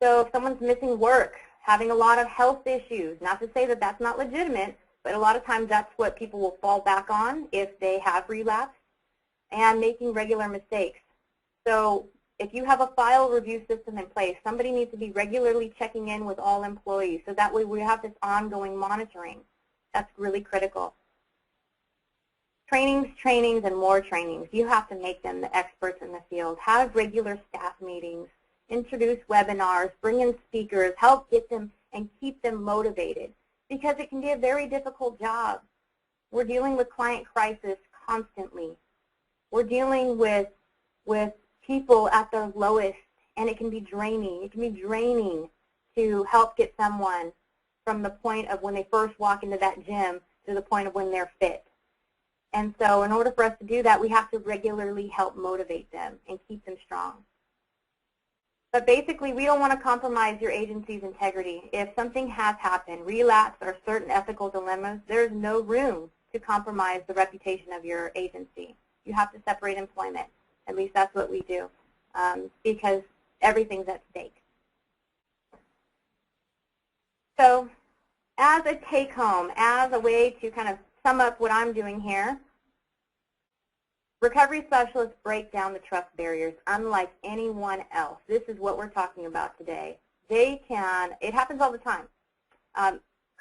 So if someone's missing work, having a lot of health issues, not to say that that's not legitimate, but a lot of times that's what people will fall back on if they have relapsed, and making regular mistakes. So if you have a file review system in place, somebody needs to be regularly checking in with all employees, so that way we have this ongoing monitoring. That's really critical. Trainings, and more trainings. You have to make them the experts in the field. Have regular staff meetings. Introduce webinars, bring in speakers, help get them and keep them motivated, because it can be a very difficult job. We're dealing with client crisis constantly. We're dealing with people at their lowest, and it can be draining. It can be draining to help get someone from the point of when they first walk into that gym to the point of when they're fit. And so in order for us to do that, we have to regularly help motivate them and keep them strong. But basically, we don't want to compromise your agency's integrity. If something has happened, relapse or certain ethical dilemmas, there's no room to compromise the reputation of your agency. You have to separate employment. At least that's what we do, because everything's at stake. So as a take-home, as a way to kind of sum up what I'm doing here, recovery specialists break down the trust barriers unlike anyone else. This is what we're talking about today. They can, it happens all the time.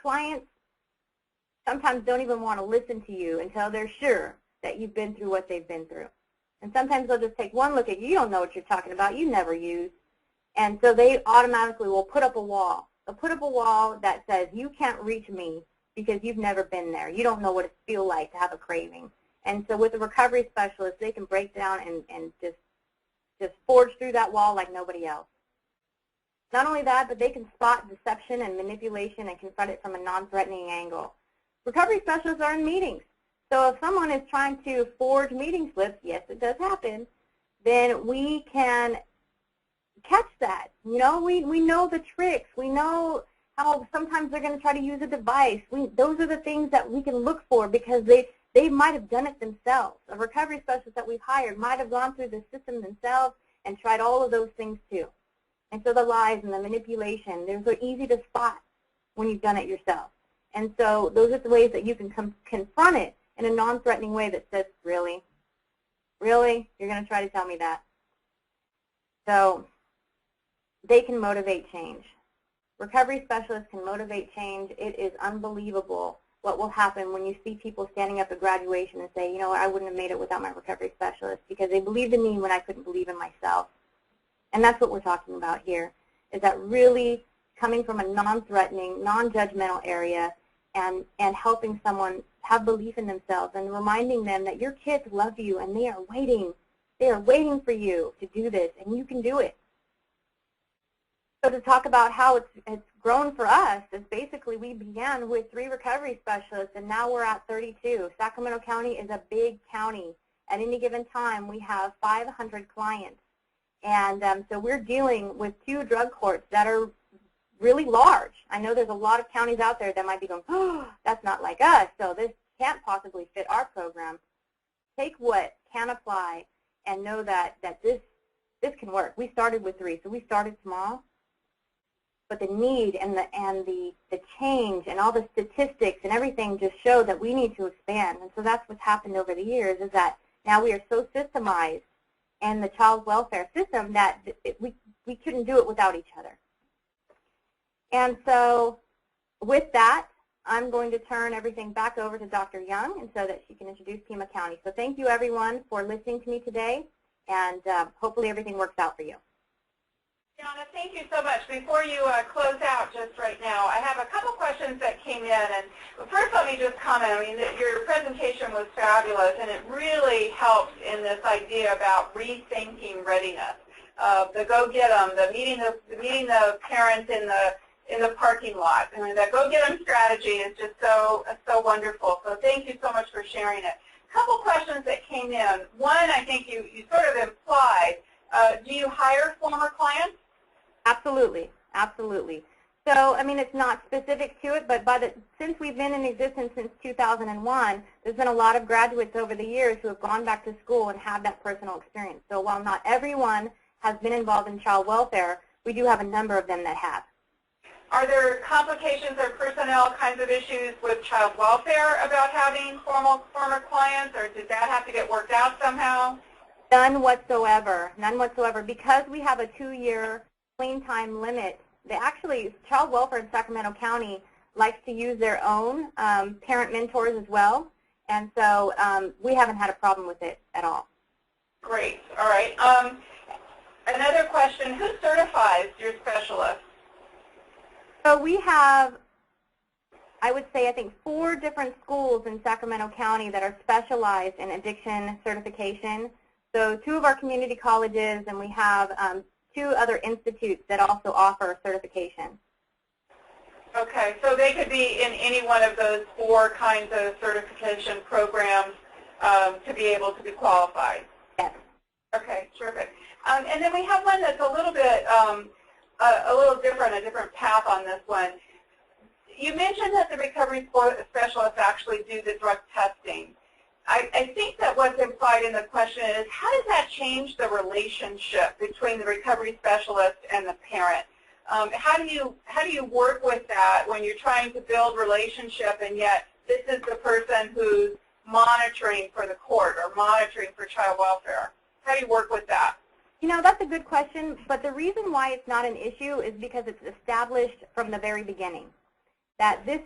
Clients sometimes don't even want to listen to you until they're sure that you've been through what they've been through. And sometimes they'll just take one look at you. You don't know what you're talking about. You never use. And so they automatically will put up a wall. They'll put up a wall that says, you can't reach me because you've never been there. You don't know what it feels like to have a craving. And so with a recovery specialist, they can break down and just forge through that wall like nobody else. Not only that, but they can spot deception and manipulation and confront it from a non-threatening angle. Recovery specialists are in meetings. So if someone is trying to forge meeting slips, yes, it does happen, then we can catch that. You know, we know the tricks. We know how sometimes they're going to try to use a device. Those are the things that we can look for because they might have done it themselves. A recovery specialist that we've hired might have gone through the system themselves and tried all of those things too. And so the lies and the manipulation, they're easy to spot when you've done it yourself. And so those are the ways that you can confront it in a non-threatening way that says, really? Really? You're going to try to tell me that? So they can motivate change. Recovery specialists can motivate change. It is unbelievable what will happen when you see people standing up at graduation and say, you know what, I wouldn't have made it without my recovery specialist because they believed in me when I couldn't believe in myself. And that's what we're talking about here, is that really coming from a non-threatening, non-judgmental area and helping someone have belief in themselves and reminding them that your kids love you and they are waiting. They are waiting for you to do this, and you can do it. So to talk about how it's grown for us is basically we began with 3 recovery specialists, and now we're at 32. Sacramento County is a big county. At any given time, we have 500 clients. And so we're dealing with 2 drug courts that are really large. I know there's a lot of counties out there that might be going, oh, that's not like us, so this can't possibly fit our program. Take what can apply and know that this can work. We started with 3, so we started small. But the need and the change and all the statistics and everything just show that we need to expand. And so that's what's happened over the years, is that now we are so systemized and the child welfare system that we couldn't do it without each other. And so with that, I'm going to turn everything back over to Dr. Young and so that she can introduce Pima County. So thank you, everyone, for listening to me today, and hopefully everything works out for you. Tiana, thank you so much. Before you close out just right now, I have a couple questions that came in. And first, let me just comment. I mean, your presentation was fabulous, and it really helps in this idea about rethinking readiness. The go get them, the meeting the parents in the parking lot. I mean, that go get them strategy is just so wonderful. So thank you so much for sharing it. A couple questions that came in. One, I think you sort of implied. Do you hire former clients? Absolutely, absolutely. So, I mean, it's not specific to it, but since we've been in existence since 2001, there's been a lot of graduates over the years who have gone back to school and have that personal experience. So while not everyone has been involved in child welfare, we do have a number of them that have. Are there complications or personnel kinds of issues with child welfare about having former clients, or does that have to get worked out somehow? None whatsoever, because we have a 2-year clean time limit. Actually, child welfare in Sacramento County likes to use their own parent mentors as well, and so we haven't had a problem with it at all. Great. All right. Another question, who certifies your specialists? So we have, I would say, I think 4 different schools in Sacramento County that are specialized in addiction certification. So 2 of our community colleges, and we have 2 other institutes that also offer certification. Okay, so they could be in any one of those 4 kinds of certification programs to be able to be qualified? Yes. Okay, terrific. And then we have one that's a little bit, different, a different path on this one. You mentioned that the recovery specialists actually do the drug testing. I think that what's implied in the question is, how does that change the relationship between the recovery specialist and the parent? How do you work with that when you're trying to build relationship, and yet this is the person who's monitoring for the court or monitoring for child welfare? How do you work with that? You know, that's a good question, but the reason why it's not an issue is because it's established from the very beginning. That if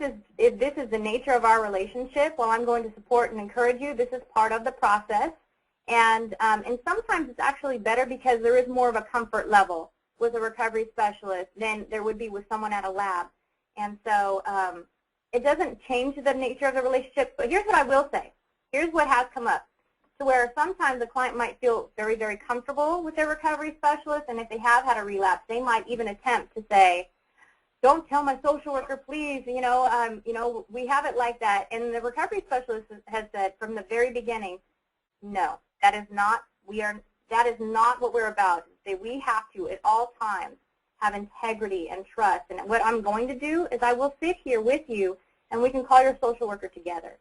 this is the nature of our relationship, while I'm going to support and encourage you, this is part of the process. And sometimes it's actually better because there is more of a comfort level with a recovery specialist than there would be with someone at a lab. And so it doesn't change the nature of the relationship, but here's what I will say. Here's what has come up. To where sometimes the client might feel very, very comfortable with their recovery specialist, and if they have had a relapse, they might even attempt to say, don't tell my social worker, please, we have it like that. And the recovery specialist has said from the very beginning, no, that is not what we're about. We have to, at all times, have integrity and trust. And what I'm going to do is I will sit here with you, and we can call your social worker together.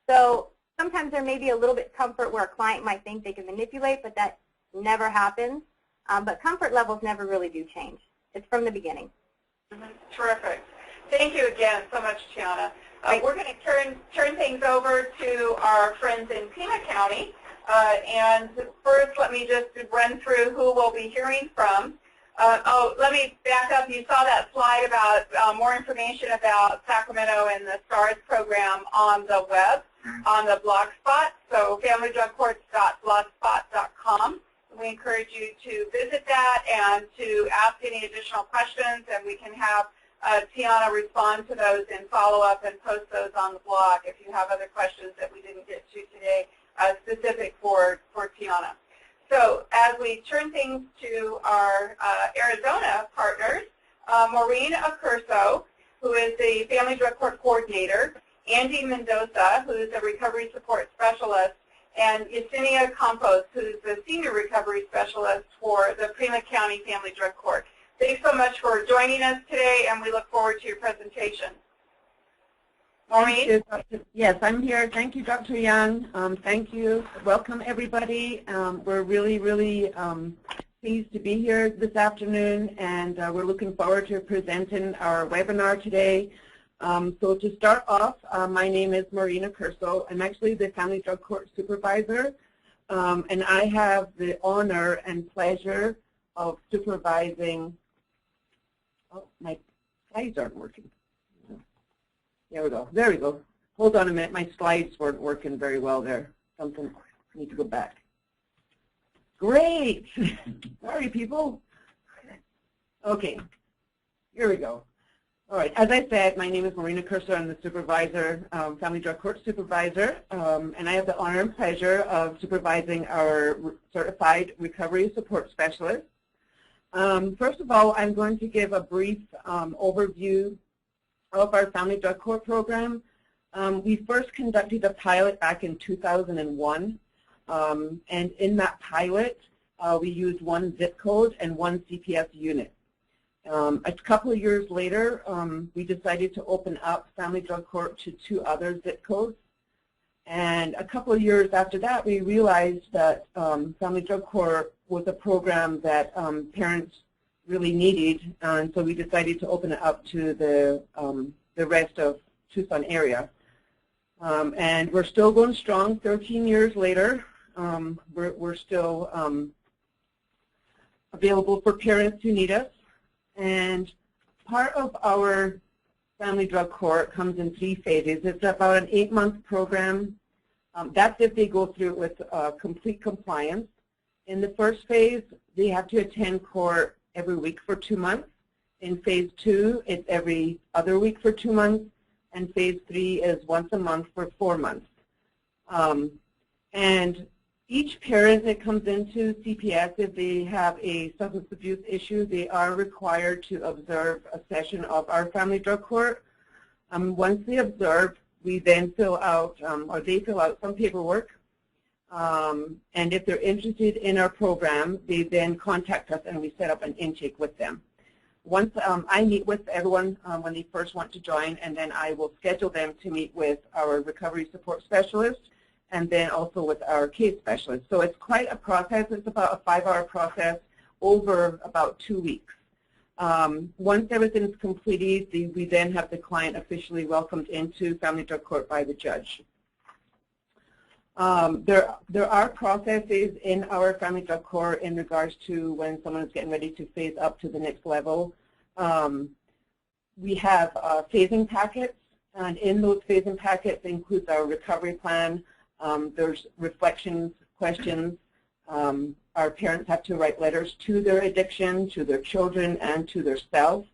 So sometimes there may be a little bit of comfort where a client might think they can manipulate, but that never happens. But comfort levels never really do change. It's from the beginning. Terrific. Thank you again so much, Tiana. We're going to turn things over to our friends in Pima County. And first, let me just run through who we'll be hearing from. Let me back up. You saw that slide about more information about Sacramento and the STARS program on the web, on the blog spot, so familydrugcourts.blogspot.com. We encourage you to visit that and to ask any additional questions, and we can have Tiana respond to those and follow up and post those on the blog if you have other questions that we didn't get to today specific for Tiana. So as we turn things to our Arizona partners, Maureen Accurso, who is the Family Drug Court Coordinator, Andy Mendoza, who is a Recovery Support Specialist, and Yesenia Campos, who's the Senior Recovery Specialist for the Pima County Family Drug Court. Thanks so much for joining us today, and we look forward to your presentation. Maureen? Yes, I'm here. Thank you, Dr. Young. Thank you. Welcome, everybody. We're really, really pleased to be here this afternoon, and we're looking forward to presenting our webinar today. So to start off, my name is Maureen Accurso. I'm actually the Family Drug Court Supervisor and I have the honor and pleasure of supervising. Oh, my slides aren't working. There we go. There we go. Hold on a minute. My slides weren't working very well there. Something. I need to go back. Great. Sorry, people. Okay. Here we go. All right. As I said, my name is Marina Cursor. I'm the supervisor, Family Drug Court supervisor, and I have the honor and pleasure of supervising our certified recovery support specialist. First of all, I'm going to give a brief overview of our Family Drug Court program. We first conducted a pilot back in 2001, and in that pilot, we used one zip code and one CPS unit. A couple of years later, we decided to open up Family Drug Court to 2 other zip codes. And a couple of years after that, we realized that Family Drug Court was a program that parents really needed, and so we decided to open it up to the rest of Tucson area. And we're still going strong 13 years later. We're still available for parents who need us. And part of our Family Drug Court comes in 3 phases. It's about an 8-month program. That's if they go through it with complete compliance. In the first phase, they have to attend court every week for 2 months. In phase 2, it's every other week for 2 months. And phase 3 is once a month for 4 months. And each parent that comes into CPS, if they have a substance abuse issue, they are required to observe a session of our Family Drug Court. Once they observe, we then fill out, or they fill out some paperwork. And if they're interested in our program, they then contact us and we set up an intake with them. Once I meet with everyone when they first want to join, and then I will schedule them to meet with our recovery support specialist and then also with our case specialist. So it's quite a process. It's about a 5-hour process over about 2 weeks. Once everything is completed, we then have the client officially welcomed into Family Drug Court by the judge. There are processes in our Family Drug Court in regards to when someone is getting ready to phase up to the next level. We have phasing packets, and in those phasing packets includes our recovery plan. There's reflections, questions. Our parents have to write letters to their addiction, to their children, and to themselves.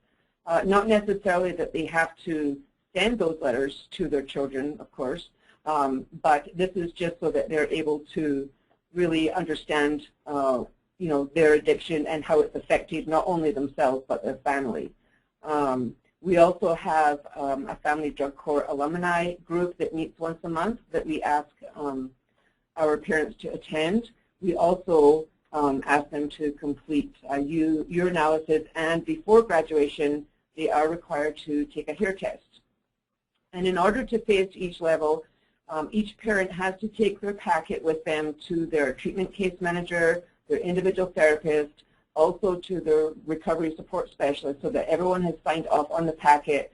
Not necessarily that they have to send those letters to their children, of course, but this is just so that they're able to really understand, their addiction and how it's affected not only themselves but their family. We also have a Family Drug Court alumni group that meets once a month that we ask our parents to attend. We also ask them to complete urinalysis, and before graduation, they are required to take a hair test. And in order to phase to each level, each parent has to take their packet with them to their treatment case manager, their individual therapist, also to their recovery support specialist, so that everyone has signed off on the packet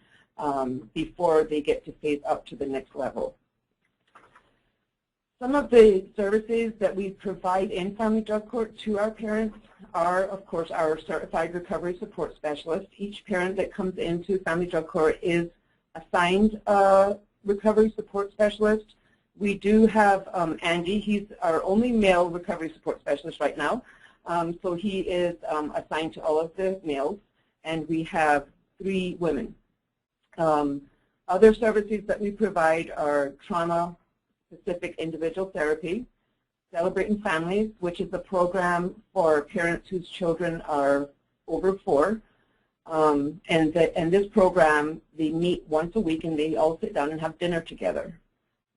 before they get to phase up to the next level. Some of the services that we provide in Family Drug Court to our parents are, of course, our certified recovery support specialist. Each parent that comes into Family Drug Court is assigned a recovery support specialist. We do have Andy. He's our only male recovery support specialist right now. So he is assigned to all of the males, and we have 3 women. Other services that we provide are trauma-specific individual therapy, Celebrating Families, which is a program for parents whose children are over 4. And this program, they meet once a week and they all sit down and have dinner together.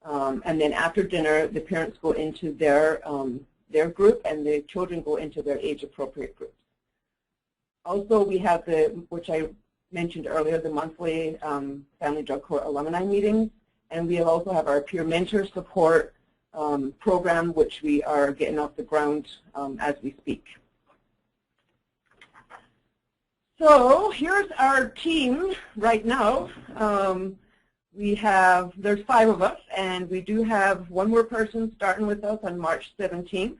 And then after dinner, the parents go into their group and the children go into their age-appropriate groups. Also, we have which I mentioned earlier, the monthly Family Drug Court alumni meetings, and we also have our peer mentor support program, which we are getting off the ground as we speak. So here's our team right now. There's 5 of us, and we do have one more person starting with us on March 17th.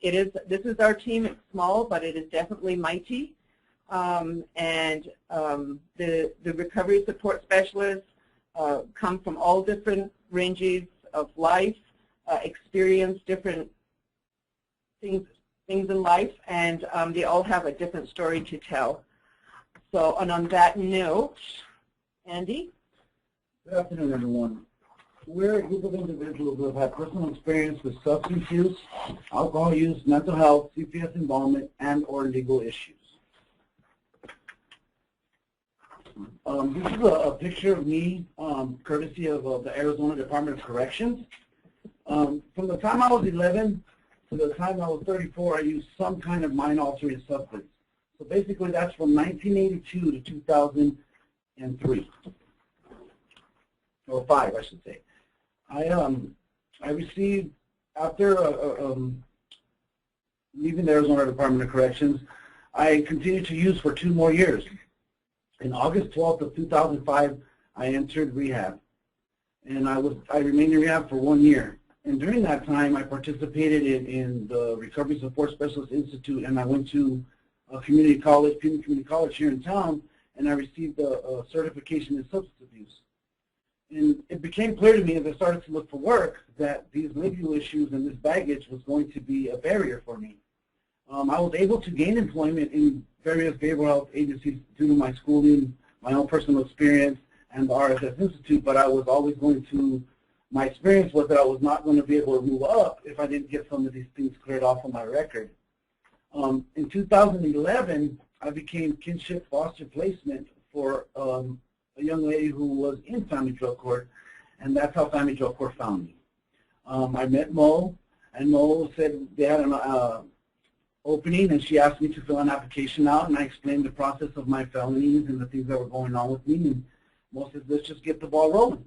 This is our team. It's small, but it is definitely mighty. The recovery support specialists come from all different ranges of life, experience different things in life, and they all have a different story to tell. So, and on that note, Andy? Good afternoon, everyone. We're a group of individuals who have had personal experience with substance use, alcohol use, mental health, CPS involvement, and or legal issues. This is a picture of me, courtesy of the Arizona Department of Corrections. From the time I was 11 to the time I was 34, I used some kind of mind-altering substance. So basically, that's from 1982 to 2003. Or 5, I should say. I received, after leaving the Arizona Department of Corrections, I continued to use for 2 more years. In August 12th of 2005, I entered rehab, and I remained in rehab for 1 year. And during that time, I participated in the Recovery Support Specialist Institute, and I went to a community college here in town, and I received a certification in substance abuse. And it became clear to me as I started to look for work that these legal issues and this baggage was going to be a barrier for me. I was able to gain employment in various behavioral health agencies due to my schooling, my own personal experience, and the RSS Institute, but I was always my experience was that I was not going to be able to move up if I didn't get some of these things cleared off of my record. In 2011, I became kinship foster placement for a young lady who was in Family Drug Court, and that's how Family Drug Court found me. I met Mo, and Mo said they had an opening, and she asked me to fill an application out, and I explained the process of my felonies and the things that were going on with me, and Mo said, let's just get the ball rolling.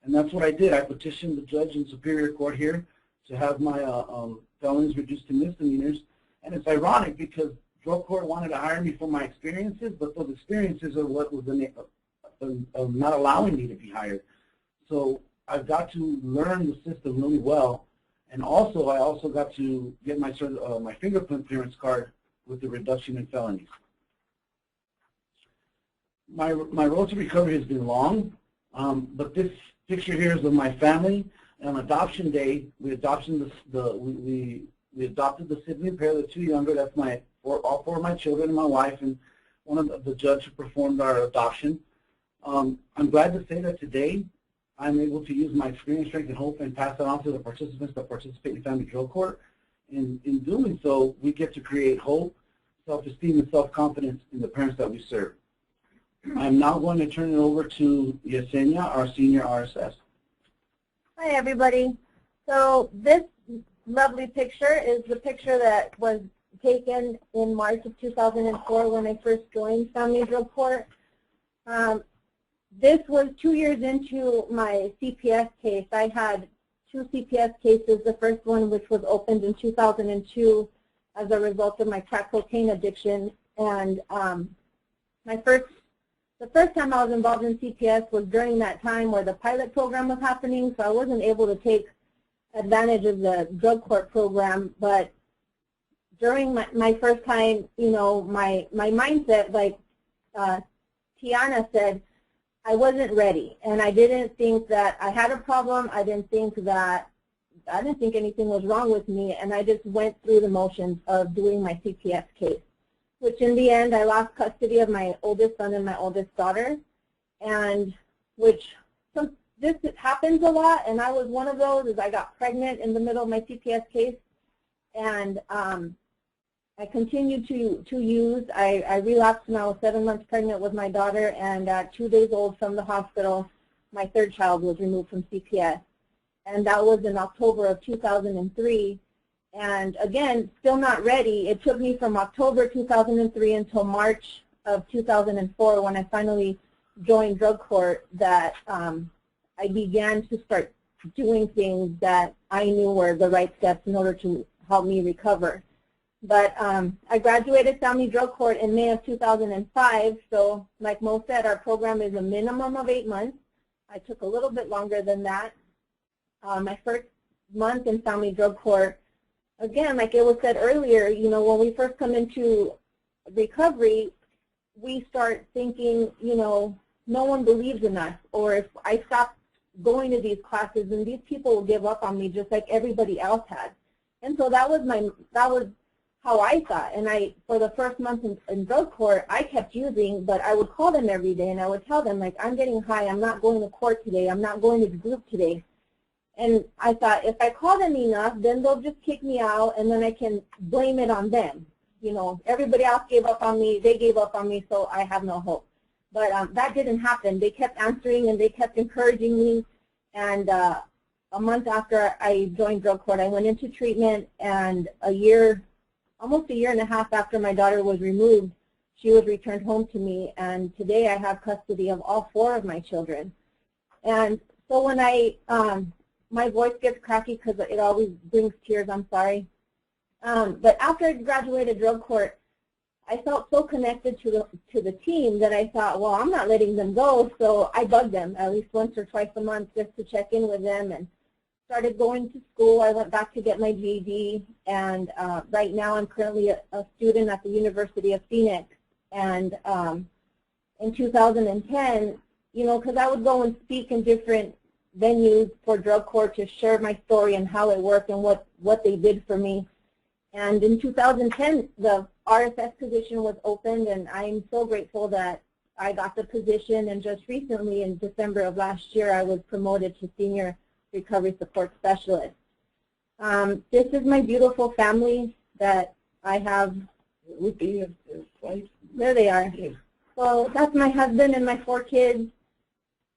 And that's what I did. I petitioned the judge in Superior Court here to have my felonies reduced to misdemeanors, and it's ironic because drug court wanted to hire me for my experiences, but those experiences are what was not allowing me to be hired. So I've got to learn the system really well, and also I also got to get my fingerprint clearance card with the reduction in felonies. My road to recovery has been long, but this picture here is of my family. On adoption day, we adopted the sibling pair, the 2 younger. That's all 4 of my children and my wife, and one of the judge who performed our adoption. I'm glad to say that today I'm able to use my experience, strength, and hope and pass it on to the participants that participate in Family Drug Court. In doing so, we get to create hope, self-esteem, and self-confidence in the parents that we serve. I'm now going to turn it over to Yesenia, our senior RSS. Hi, everybody. So this lovely picture is the picture that was taken in March of 2004 when I first joined Family Drug Court. This was 2 years into my CPS case. I had 2 CPS cases, the first one which was opened in 2002 as a result of my crack cocaine addiction. And the first time I was involved in CPS was during that time where the pilot program was happening, so I wasn't able to take advantage of the drug court program. But during my first time, you know, my mindset, like Tiana said, I wasn't ready, and I didn't think that I had a problem. I didn't think anything was wrong with me, and I just went through the motions of doing my CPS case, which in the end I lost custody of my oldest son and my oldest daughter, and this happens a lot, and I was one of those. Is I got pregnant in the middle of my CPS case, and I continued to use. I relapsed when I was 7 months pregnant with my daughter, and at 2 days old from the hospital, my 3rd child was removed from CPS. And that was in October of 2003. And again, still not ready. It took me from October 2003 until March of 2004 when I finally joined drug court that I began to start doing things that I knew were the right steps in order to help me recover. But I graduated Family Drug Court in May of 2005, so like Mo said, our program is a minimum of 8 months. I took a little bit longer than that. My first month in family drug court, again, like it was said earlier, you know, when we first come into recovery, we start thinking, you know, no one believes in us, or if I stop going to these classes, and these people will give up on me just like everybody else had. And so that was how I thought. And for the first month in drug court, I kept using, but I would call them every day and I would tell them, like, I'm getting high, I'm not going to court today, I'm not going to the group today. And I thought, if I call them enough, then they'll just kick me out, and then I can blame it on them. You know, everybody else gave up on me, they gave up on me, so I have no hope. But that didn't happen. They kept answering and they kept encouraging me. And a month after I joined drug court, I went into treatment, and almost a year and a half after my daughter was removed, she was returned home to me, and today I have custody of all 4 of my children. And so when my voice gets cracky because it always brings tears, I'm sorry. But after I graduated drug court, I felt so connected to the team that I thought, well, I'm not letting them go, so I bugged them at least once or twice a month just to check in with them, and started going to school. I went back to get my GED, and right now I'm currently a student at the University of Phoenix. And in 2010, you know, because I would go and speak in different venues for drug court to share my story and how it worked and what they did for me. And in 2010, the RSS position was opened, and I'm so grateful that I got the position. And just recently, in December of last year, I was promoted to Senior Recovery Support Specialist. This is my beautiful family that I have. There they are. So that's my husband and my 4 kids.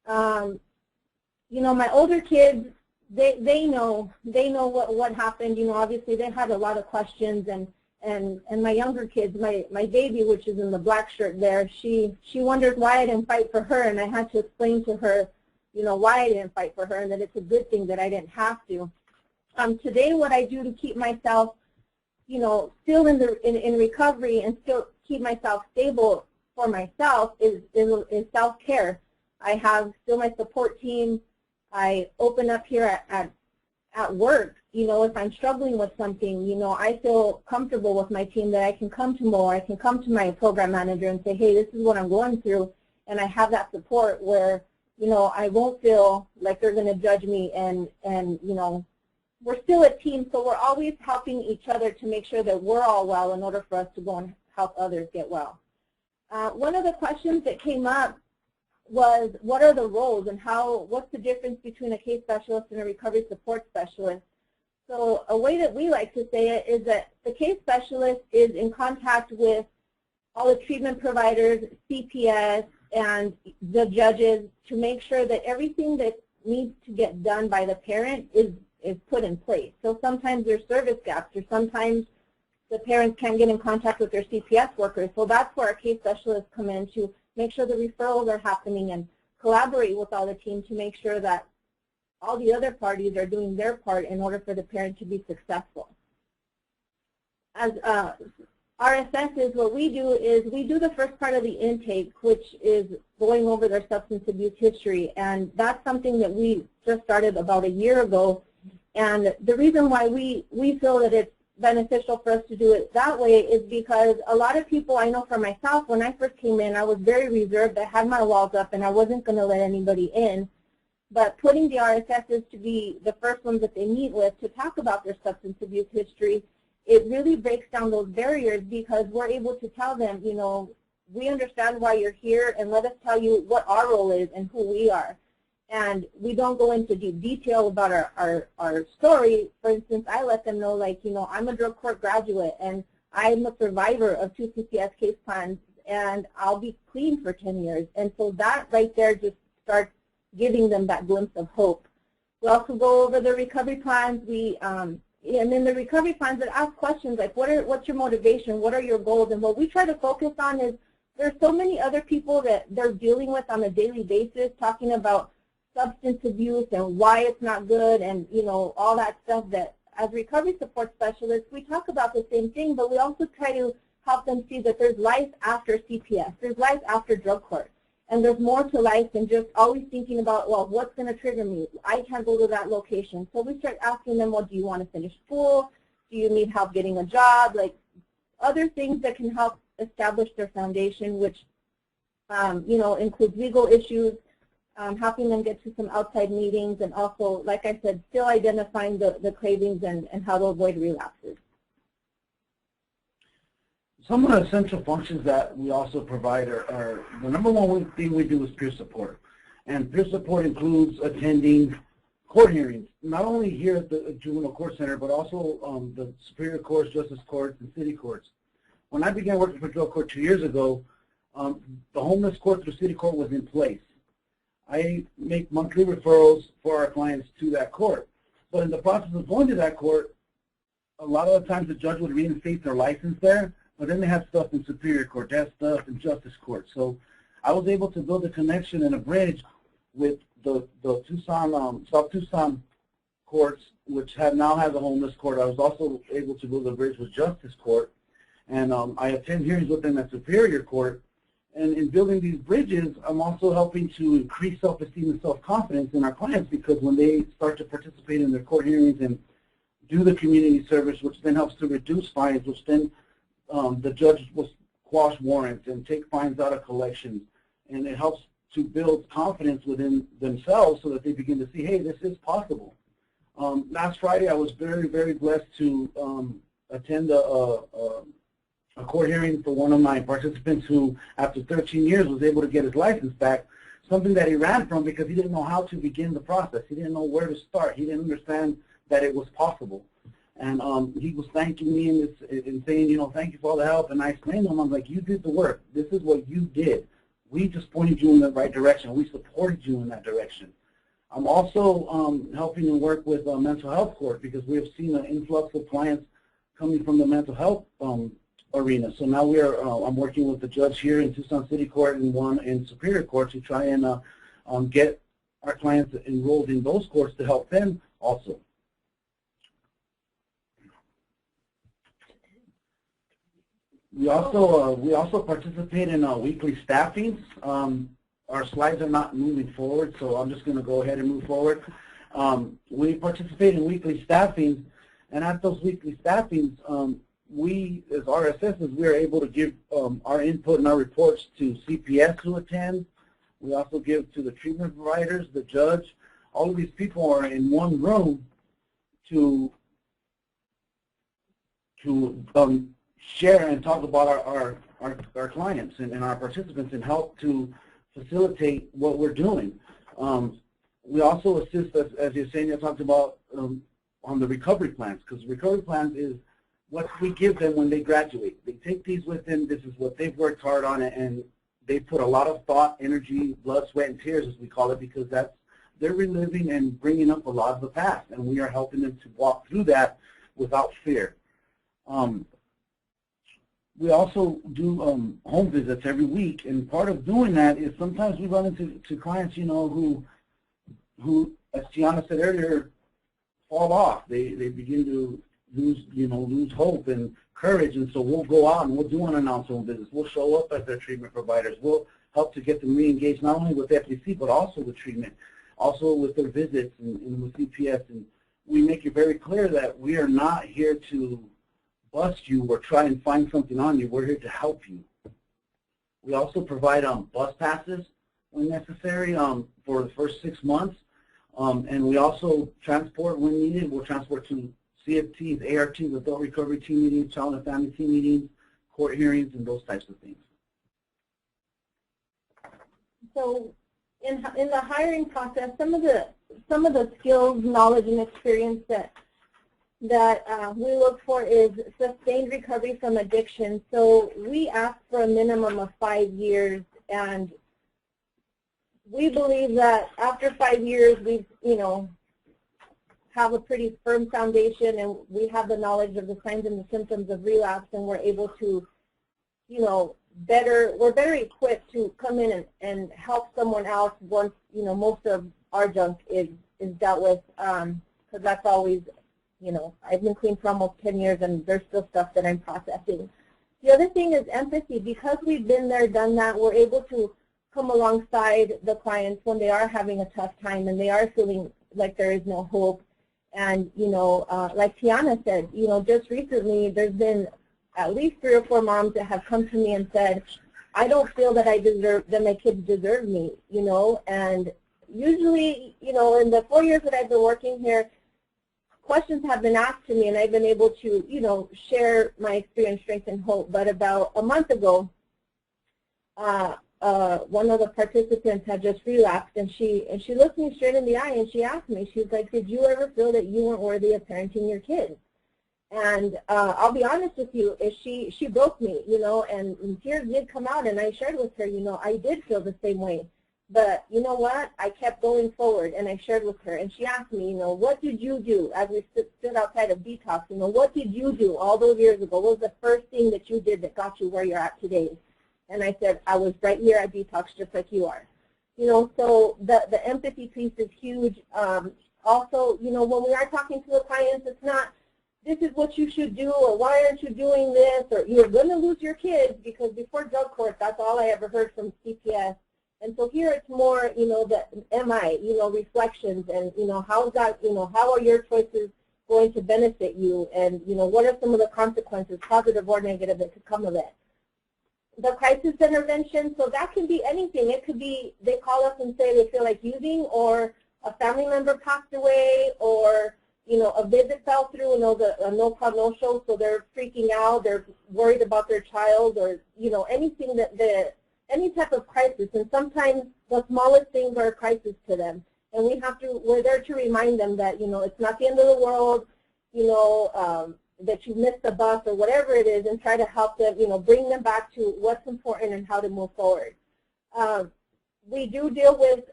You know, my older kids, they know what happened. You know, obviously they had a lot of questions, and my younger kids, my baby, which is in the black shirt there, she wonders why I didn't fight for her, and I had to explain to her, you know, why I didn't fight for her, and that it's a good thing that I didn't have to. Today, what I do to keep myself, you know, still in recovery and still keep myself stable for myself is self-care. I have still my support team. I open up here at work. You know, if I'm struggling with something, you know, I feel comfortable with my team that I can come to Mo, I can come to my program manager and say, hey, this is what I'm going through, and I have that support where, you know, I won't feel like they're going to judge me, and you know, we're still a team, so we're always helping each other to make sure that we're all well in order for us to go and help others get well. One of the questions that came up was, what are the roles and what's the difference between a case specialist and a recovery support specialist? So a way that we like to say it is that the case specialist is in contact with all the treatment providers, CPS, and the judges to make sure that everything that needs to get done by the parent is put in place. So sometimes there's service gaps, or sometimes the parents can't get in contact with their CPS workers. So that's where our case specialists come in to make sure the referrals are happening and collaborate with all the team to make sure that all the other parties are doing their part in order for the parent to be successful. As RSS what we do is we do the first part of the intake, which is going over their substance abuse history, and that's something that we just started about a year ago. And the reason why we feel that it's beneficial for us to do it that way is because a lot of people, I know for myself, when I first came in, I was very reserved. I had my walls up and I wasn't going to let anybody in. But putting the RSSs to be the first ones that they meet with to talk about their substance abuse history, it really breaks down those barriers, because we're able to tell them, you know, we understand why you're here, and let us tell you what our role is and who we are. And we don't go into deep detail about our story. For instance, I let them know, like, you know, I'm a drug court graduate, and I'm a survivor of 2 CPS case plans, and I'll be clean for 10 years. And so that right there just starts giving them that glimpse of hope. We also go over the recovery plans. And then the recovery plans that ask questions like, what's your motivation? What are your goals? And what we try to focus on is there's so many other people that they're dealing with on a daily basis, talking about substance abuse and why it's not good, and, you know, all that stuff, that as recovery support specialists, we talk about the same thing, but we also try to help them see that there's life after CPS, there's life after drug court. there's more to life than just always thinking about, well, what's going to trigger me? I can't go to that location. So we start asking them, well, do you want to finish school? Do you need help getting a job? Like other things that can help establish their foundation, which you know, includes legal issues, helping them get to some outside meetings, and also, like I said, still identifying the cravings and how to avoid relapses. Some of the essential functions that we also provide are the number one thing we do is peer support. And peer support includes attending court hearings, not only here at the Juvenile Court Center, but also the Superior Courts, Justice Courts, and City Courts. When I began working for drug court 2 years ago, the homeless court through City Court was in place. I make monthly referrals for our clients to that court. But in the process of going to that court, a lot of the times the judge would reinstate their license there, but then they have stuff in Superior Court, they have stuff in Justice Court. So I was able to build a connection and a bridge with the Tucson, South Tucson courts, which now has a homeless court. I was also able to build a bridge with Justice Court, and I attend hearings with them at Superior Court. And in building these bridges, I'm also helping to increase self-esteem and self-confidence in our clients, because when they start to participate in their court hearings and do the community service, which then helps to reduce fines, which then the judge will quash warrants and take fines out of collections, and it helps to build confidence within themselves so that they begin to see, hey, this is possible. Last Friday, I was very, very blessed to attend a court hearing for one of my participants who, after 13 years, was able to get his license back, something that he ran from because he didn't know how to begin the process. He didn't know where to start. He didn't understand that it was possible. And he was thanking me and saying, you know, thank you for all the help. And I explained to him, I'm like, you did the work. This is what you did. We just pointed you in the right direction. We supported you in that direction. I'm also helping him work with mental health court, because we have seen an influx of clients coming from the mental health arena. So now I'm working with the judge here in Tucson City Court and one in Superior Court to try and get our clients enrolled in those courts to help them also. We also participate in weekly staffings. Our slides are not moving forward, so I'm just going to go ahead and move forward. We participate in weekly staffings, and at those weekly staffings, we, as RSSs, we are able to give our input and our reports to CPS who attend. We also give to the treatment providers, the judge. All of these people are in one room to share and talk about our clients and our participants and help to facilitate what we're doing. We also assist, as Yesenia talked about, on the recovery plans, because recovery plans is what we give them when they graduate. They take these with them. This is what they've worked hard on, and they put a lot of thought, energy, blood, sweat, and tears, as we call it, because they're reliving and bringing up a lot of the past, and we are helping them to walk through that without fear. We also do home visits every week, and part of doing that is sometimes we run into clients, you know, who, as Tiana said earlier, fall off. They begin to lose hope and courage, and so we'll go out and we'll do unannounced home visits. We'll show up as their treatment providers. We'll help to get them re-engaged not only with FDC but also with treatment, also with their visits and with CPS. And we make it very clear that we are not here to bust you or try and find something on you. We're here to help you. We also provide bus passes when necessary for the first 6 months, and we also transport when needed. We'll transport to CFTs, ARTs, adult recovery team meetings, child and family team meetings, court hearings, and those types of things. So in the hiring process, some of the skills, knowledge, and experience that we look for is sustained recovery from addiction. So we ask for a minimum of 5 years, and we believe that after 5 years, we have a pretty firm foundation, and we have the knowledge of the signs and the symptoms of relapse, and we're able to, we're better equipped to come in and help someone else once, most of our junk is dealt with, because that's always, I've been clean for almost 10 years, and there's still stuff that I'm processing. The other thing is empathy. Because we've been there, done that, we're able to come alongside the clients when they are having a tough time and they are feeling like there is no hope. And, you know, like Tiana said, you know, just recently there's been at least 3 or 4 moms that have come to me and said, I don't feel that that my kids deserve me, you know. And usually, you know, in the 4 years that I've been working here, questions have been asked to me and I've been able to, you know, share my experience, strength, and hope. But about a month ago, one of the participants had just relapsed, and she looked me straight in the eye and she asked me, she was like, did you ever feel that you weren't worthy of parenting your kids? And I'll be honest with you, she broke me, you know, and tears did come out, and I shared with her, you know, I did feel the same way. But you know what? I kept going forward, and I shared with her, and she asked me, you know, what did you do as we stood outside of detox? You know, what did you do all those years ago? What was the first thing that you did that got you where you're at today? And I said, I was right here at detox just like you are. You know, so the empathy piece is huge. Also, you know, when we are talking to the clients, it's not, this is what you should do, or why aren't you doing this, or you're going to lose your kids, because before drug court, that's all I ever heard from CPS. And so here it's more, you know, the MI, you know, reflections, and, you know, how's that, you know, how are your choices going to benefit you, and, you know, what are some of the consequences, positive or negative, that could come of it. The crisis intervention, so that can be anything. It could be they call us and say they feel like using, or a family member passed away, or, you know, a visit fell through, you know, a no-call, no-show, so they're freaking out, they're worried about their child, or, you know, anything any type of crisis. And sometimes the smallest things are a crisis to them. And we're there to remind them that, you know, it's not the end of the world, you know, that you missed the bus or whatever it is, and try to help them, you know, bring them back to what's important and how to move forward. We do deal with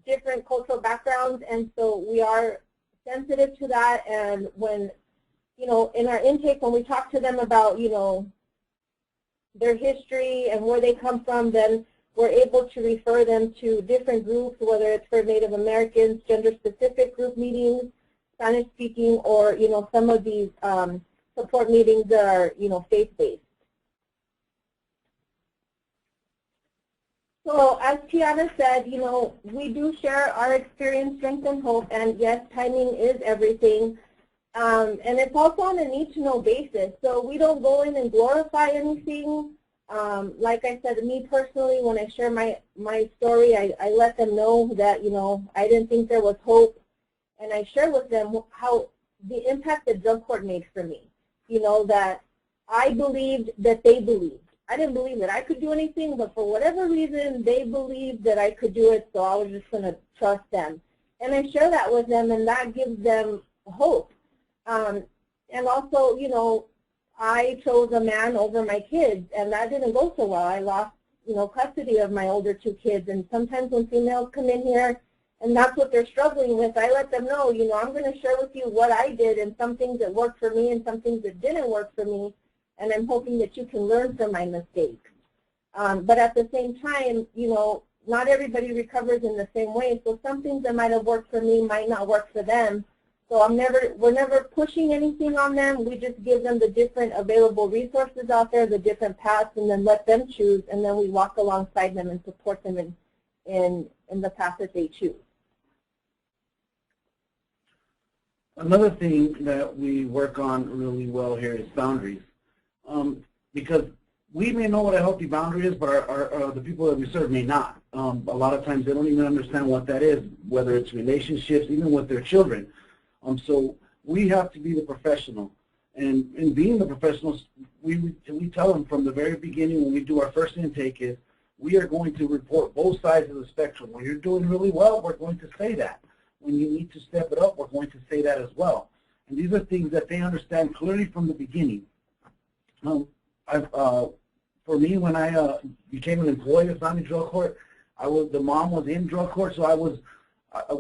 different cultural backgrounds, and so we are sensitive to that. And when, you know, in our intake, when we talk to them about, you know, their history and where they come from, then we're able to refer them to different groups, whether it's for Native Americans, gender-specific group meetings, Spanish-speaking, or, you know, some of these support meetings that are, you know, faith-based. So as Tiana said, you know, we do share our experience, strength, and hope, and yes, timing is everything. And it's also on a need-to-know basis. So we don't go in and glorify anything. Like I said, me personally, when I share my story, I let them know that, you know, I didn't think there was hope. And I share with them how the impact that drug court made for me. You know, that I believed that they believed. I didn't believe that I could do anything, but for whatever reason, they believed that I could do it, so I was just going to trust them. And I share that with them, and that gives them hope. And also, you know, I chose a man over my kids, and that didn't go so well. I lost, you know, custody of my older 2 kids, and sometimes when females come in here and that's what they're struggling with, I let them know, you know, I'm going to share with you what I did and some things that worked for me and some things that didn't work for me, and I'm hoping that you can learn from my mistakes. But at the same time, you know, not everybody recovers in the same way, so some things that might have worked for me might not work for them. So we're never pushing anything on them. We just give them the different available resources out there, the different paths, and then let them choose, and then we walk alongside them and support them in the path that they choose. Another thing that we work on really well here is boundaries. Because we may know what a healthy boundary is, but the people that we serve may not. A lot of times they don't even understand what that is, whether it's relationships, even with their children. So we have to be the professional. And in being the professionals, we tell them from the very beginning when we do our first intake is, we are going to report both sides of the spectrum. When you're doing really well, we're going to say that. When you need to step it up, we're going to say that as well. And these are things that they understand clearly from the beginning. For me, when I became an employee of Family Drug Court, the mom was in drug court, so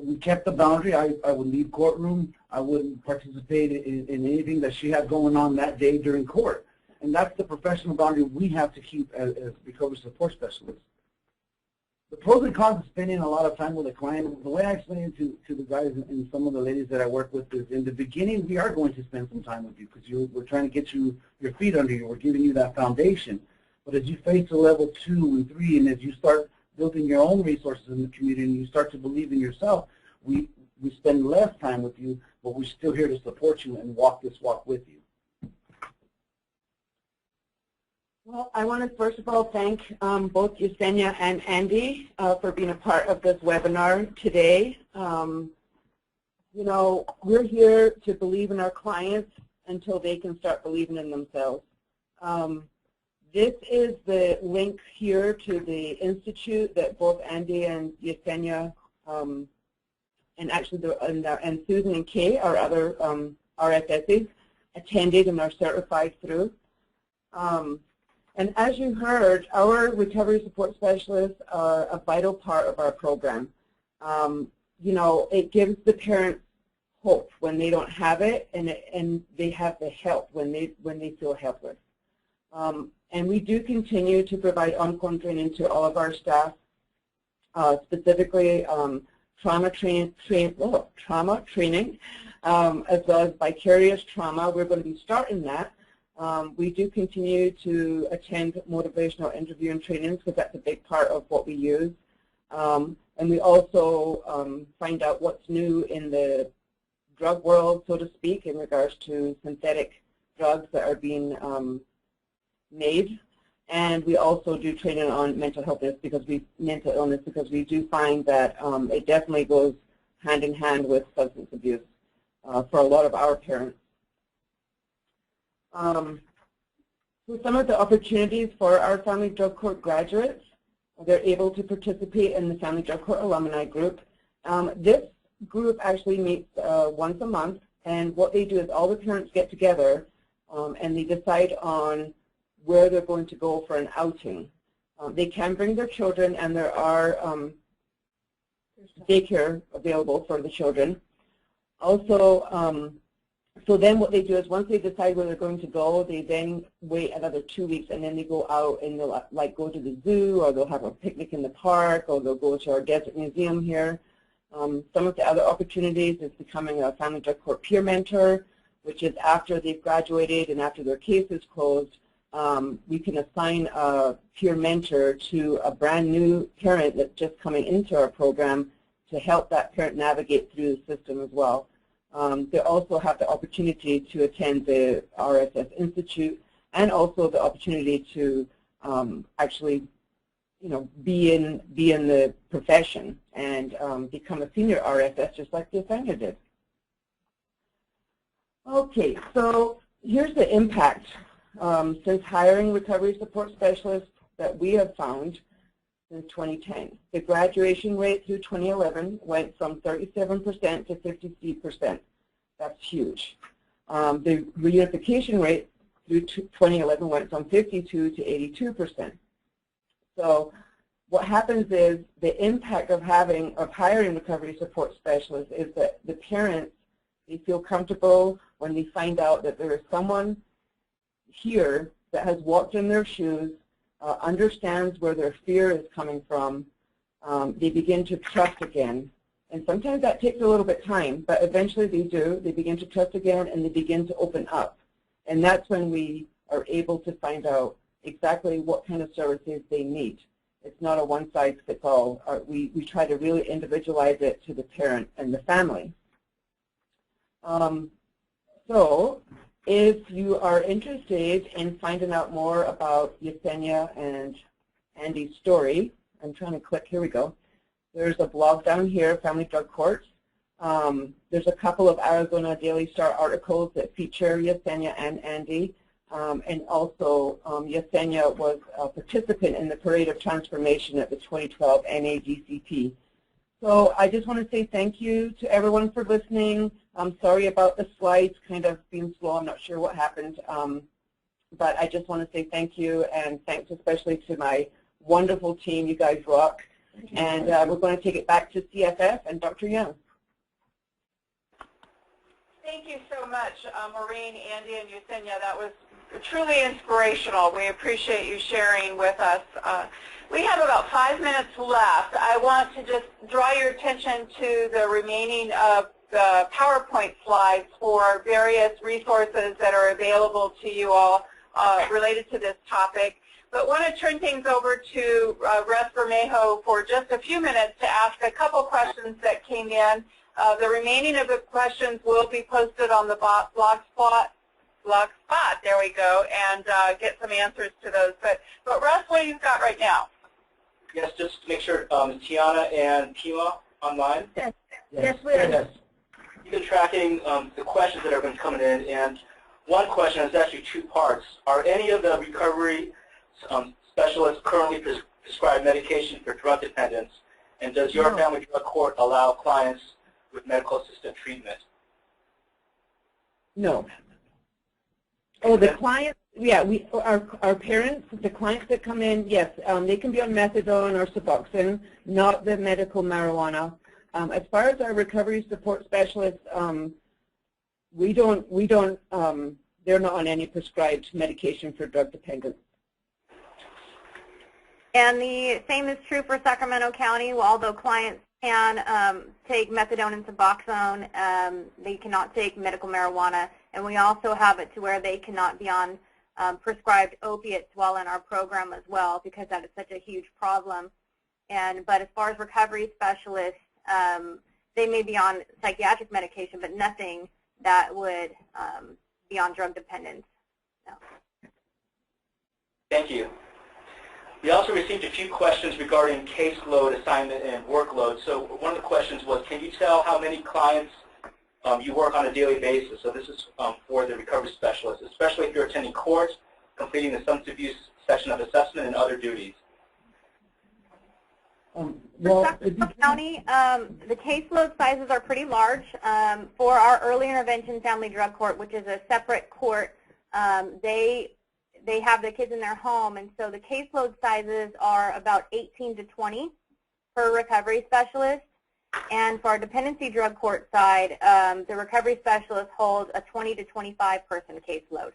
we kept the boundary. I would leave courtroom. I wouldn't participate in anything that she had going on that day during court. And that's the professional boundary we have to keep as recovery support specialists. The pros and cons of spending a lot of time with a client, the way I explain it to the guys and some of the ladies that I work with is, in the beginning, we are going to spend some time with you because we're trying to get your feet under you. We're giving you that foundation. But as you face to level 2 and 3, and as you start building your own resources in the community and you start to believe in yourself, we spend less time with you, but we're still here to support you and walk this walk with you. Well, I want to first of all thank both Yesenia and Andy for being a part of this webinar today. You know, we're here to believe in our clients until they can start believing in themselves. This is the link here to the institute that both Andy and Yesenia and actually and Susan and Kay, our other RSSs, attended and are certified through. And as you heard, our recovery support specialists are a vital part of our program. You know, it gives the parents hope when they don't have it, and they have the help when they feel helpless. And we do continue to provide ongoing training to all of our staff, specifically trauma training, as well as vicarious trauma. We're going to be starting that. We do continue to attend motivational interview and trainings because that's a big part of what we use. And we also find out what's new in the drug world, so to speak, in regards to synthetic drugs that are being made. And we also do training on mental illness because we do find that it definitely goes hand in hand with substance abuse for a lot of our parents. So some of the opportunities for our Family Drug Court graduates, they're able to participate in the Family Drug Court Alumni Group. This group actually meets once a month, and what they do is all the parents get together and they decide on where they're going to go for an outing. They can bring their children, and there are daycare available for the children. Also, so then what they do is once they decide where they're going to go, they then wait another 2 weeks, and then they go out and they'll like go to the zoo, or they'll have a picnic in the park, or they'll go to our desert museum here. Some of the other opportunities is becoming a Family Drug Court peer mentor, which is after they've graduated and after their case is closed, we can assign a peer mentor to a brand new parent that's just coming into our program to help that parent navigate through the system as well. They also have the opportunity to attend the RSS Institute, and also the opportunity to actually, you know, be in the profession and become a senior RSS, just like Yesenia did. Okay, so here's the impact since hiring recovery support specialists that we have found since 2010. The graduation rate through 2011 went from 37% to 53%. That's huge. The reunification rate through 2011 went from 52 to 82%. So what happens is the impact of hiring recovery support specialists is that the parents, they feel comfortable when they find out that there is someone here that has walked in their shoes, understands where their fear is coming from. They begin to trust again. And sometimes that takes a little bit of time, but eventually they do. They begin to trust again, and they begin to open up. And that's when we are able to find out exactly what kind of services they need. It's not a one-size-fits-all. We try to really individualize it to the parent and the family. So if you are interested in finding out more about Yesenia and Andy's story, I'm trying to click, here we go. There's a blog down here, Family Drug Courts. There's a couple of Arizona Daily Star articles that feature Yesenia and Andy. And also, Yesenia was a participant in the Parade of Transformation at the 2012 NADCP. So I just want to say thank you to everyone for listening. I'm sorry about the slides kind of being slow. I'm not sure what happened. But I just want to say thank you, and thanks especially to my wonderful team. You guys rock. And we're going to take it back to CFF and Dr. Young. Thank you so much, Maureen, Andy, and Yesenia. That was truly inspirational. We appreciate you sharing with us. We have about 5 minutes left. I want to just draw your attention to the remaining of the PowerPoint slides for various resources that are available to you all related to this topic. but want to turn things over to Russ Bermejo for just a few minutes to ask a couple questions that came in. The remaining of the questions will be posted on the Blogspot, there we go, and get some answers to those. But Russ, what do you got right now? Yes, just to make sure, Tiana and Pima online? Yes, we are. You've been tracking the questions that have been coming in, and one question is actually two parts. Are any of the recovery specialists currently prescribe medication for drug dependence, and does your family drug court allow clients with medical assisted treatment? No. Oh, the clients, yeah, our parents, the clients that come in, yes, they can be on methadone or Suboxone, not the medical marijuana. As far as our recovery support specialists, they're not on any prescribed medication for drug dependence. And the same is true for Sacramento County. Although clients can take methadone and Suboxone, they cannot take medical marijuana. And we also have it to where they cannot be on prescribed opiates while in our program as well, because that is such a huge problem. But as far as recovery specialists, they may be on psychiatric medication, but nothing that would be on drug dependence. No. Thank you. We also received a few questions regarding caseload, assignment, and workload. So one of the questions was, can you tell how many clients you work on a daily basis? So this is for the recovery specialist, especially if you're attending court, completing the substance abuse section of assessment, and other duties. For Sacramento County, the caseload sizes are pretty large. For our early intervention family drug court, which is a separate court, they have the kids in their home, and so the caseload sizes are about 18 to 20 per recovery specialist. And for our dependency drug court side, the recovery specialist holds a 20 to 25 person caseload.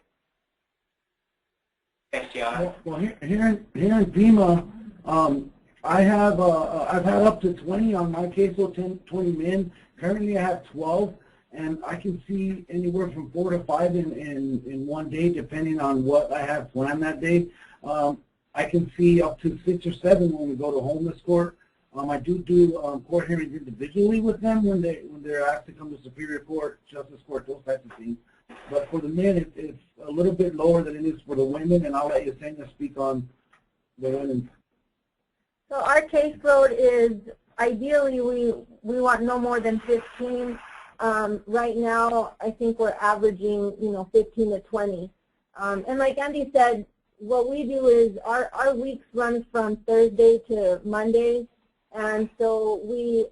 Thanks, Tiana. Well, here in Pima, I've had up to 20 on my caseload, 20 men. Currently, I have 12. And I can see anywhere from 4 to 5 in one day, depending on what I have planned that day. I can see up to 6 or 7 when we go to homeless court. I do court hearings individually with them when they're asked to come to Superior Court, Justice Court, those types of things. But for the men, it's a little bit lower than it is for the women, and I'll let Yesenia speak on the women. So our caseload is, ideally, we want no more than 15. Right now, I think we're averaging, 15 to 20. And like Andy said, what we do is our weeks run from Thursday to Monday, and so we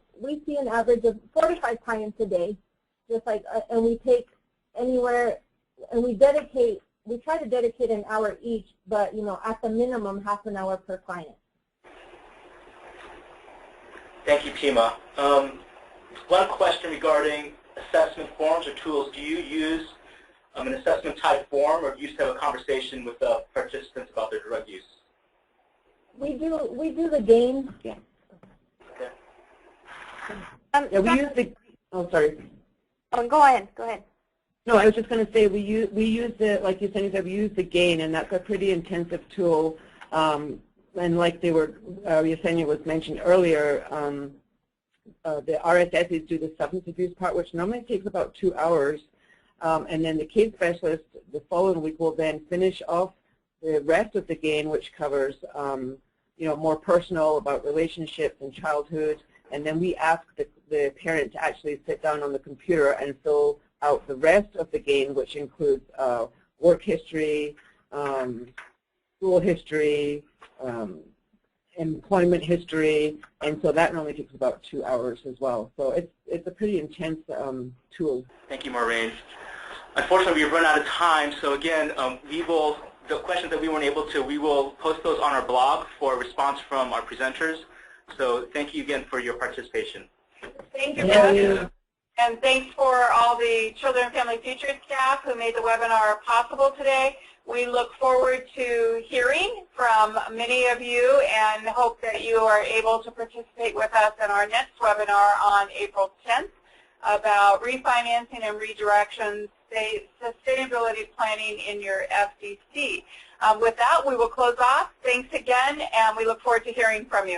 see an average of 45 clients a day, just like, and we take anywhere, and we try to dedicate an hour each, but at the minimum, half an hour per client. Thank you, Pima. One question regarding assessment forms or tools. Do you use an assessment type form, or do you just have a conversation with the participants about their drug use? We do the game. Yeah. Okay. Yeah, we use the. Oh, sorry. Oh, go ahead. Go ahead. No, I was just going to say we use the, like Yesenia said, we use the GAIN, and that's a pretty intensive tool. And like Yesenia was mentioned earlier, the RSSs do the substance abuse part, which normally takes about 2 hours. And then the case specialist the following week will then finish off the rest of the GAIN, which covers more personal about relationships and childhood. And then we ask the parent to actually sit down on the computer and fill out the rest of the GAIN, which includes work history, school history, employment history, and so that normally takes about 2 hours as well. So it's a pretty intense tool. Thank you, Maureen. Unfortunately, we've run out of time, so again, the questions that we weren't able to, we will post those on our blog for a response from our presenters. So thank you again for your participation. Thank you, Russ. And thanks for all the Children and Family Futures staff who made the webinar possible today. We look forward to hearing from many of you and hope that you are able to participate with us in our next webinar on April 10th. about refinancing and redirections, sustainability planning in your FDC. With that, we will close off. Thanks again, and we look forward to hearing from you.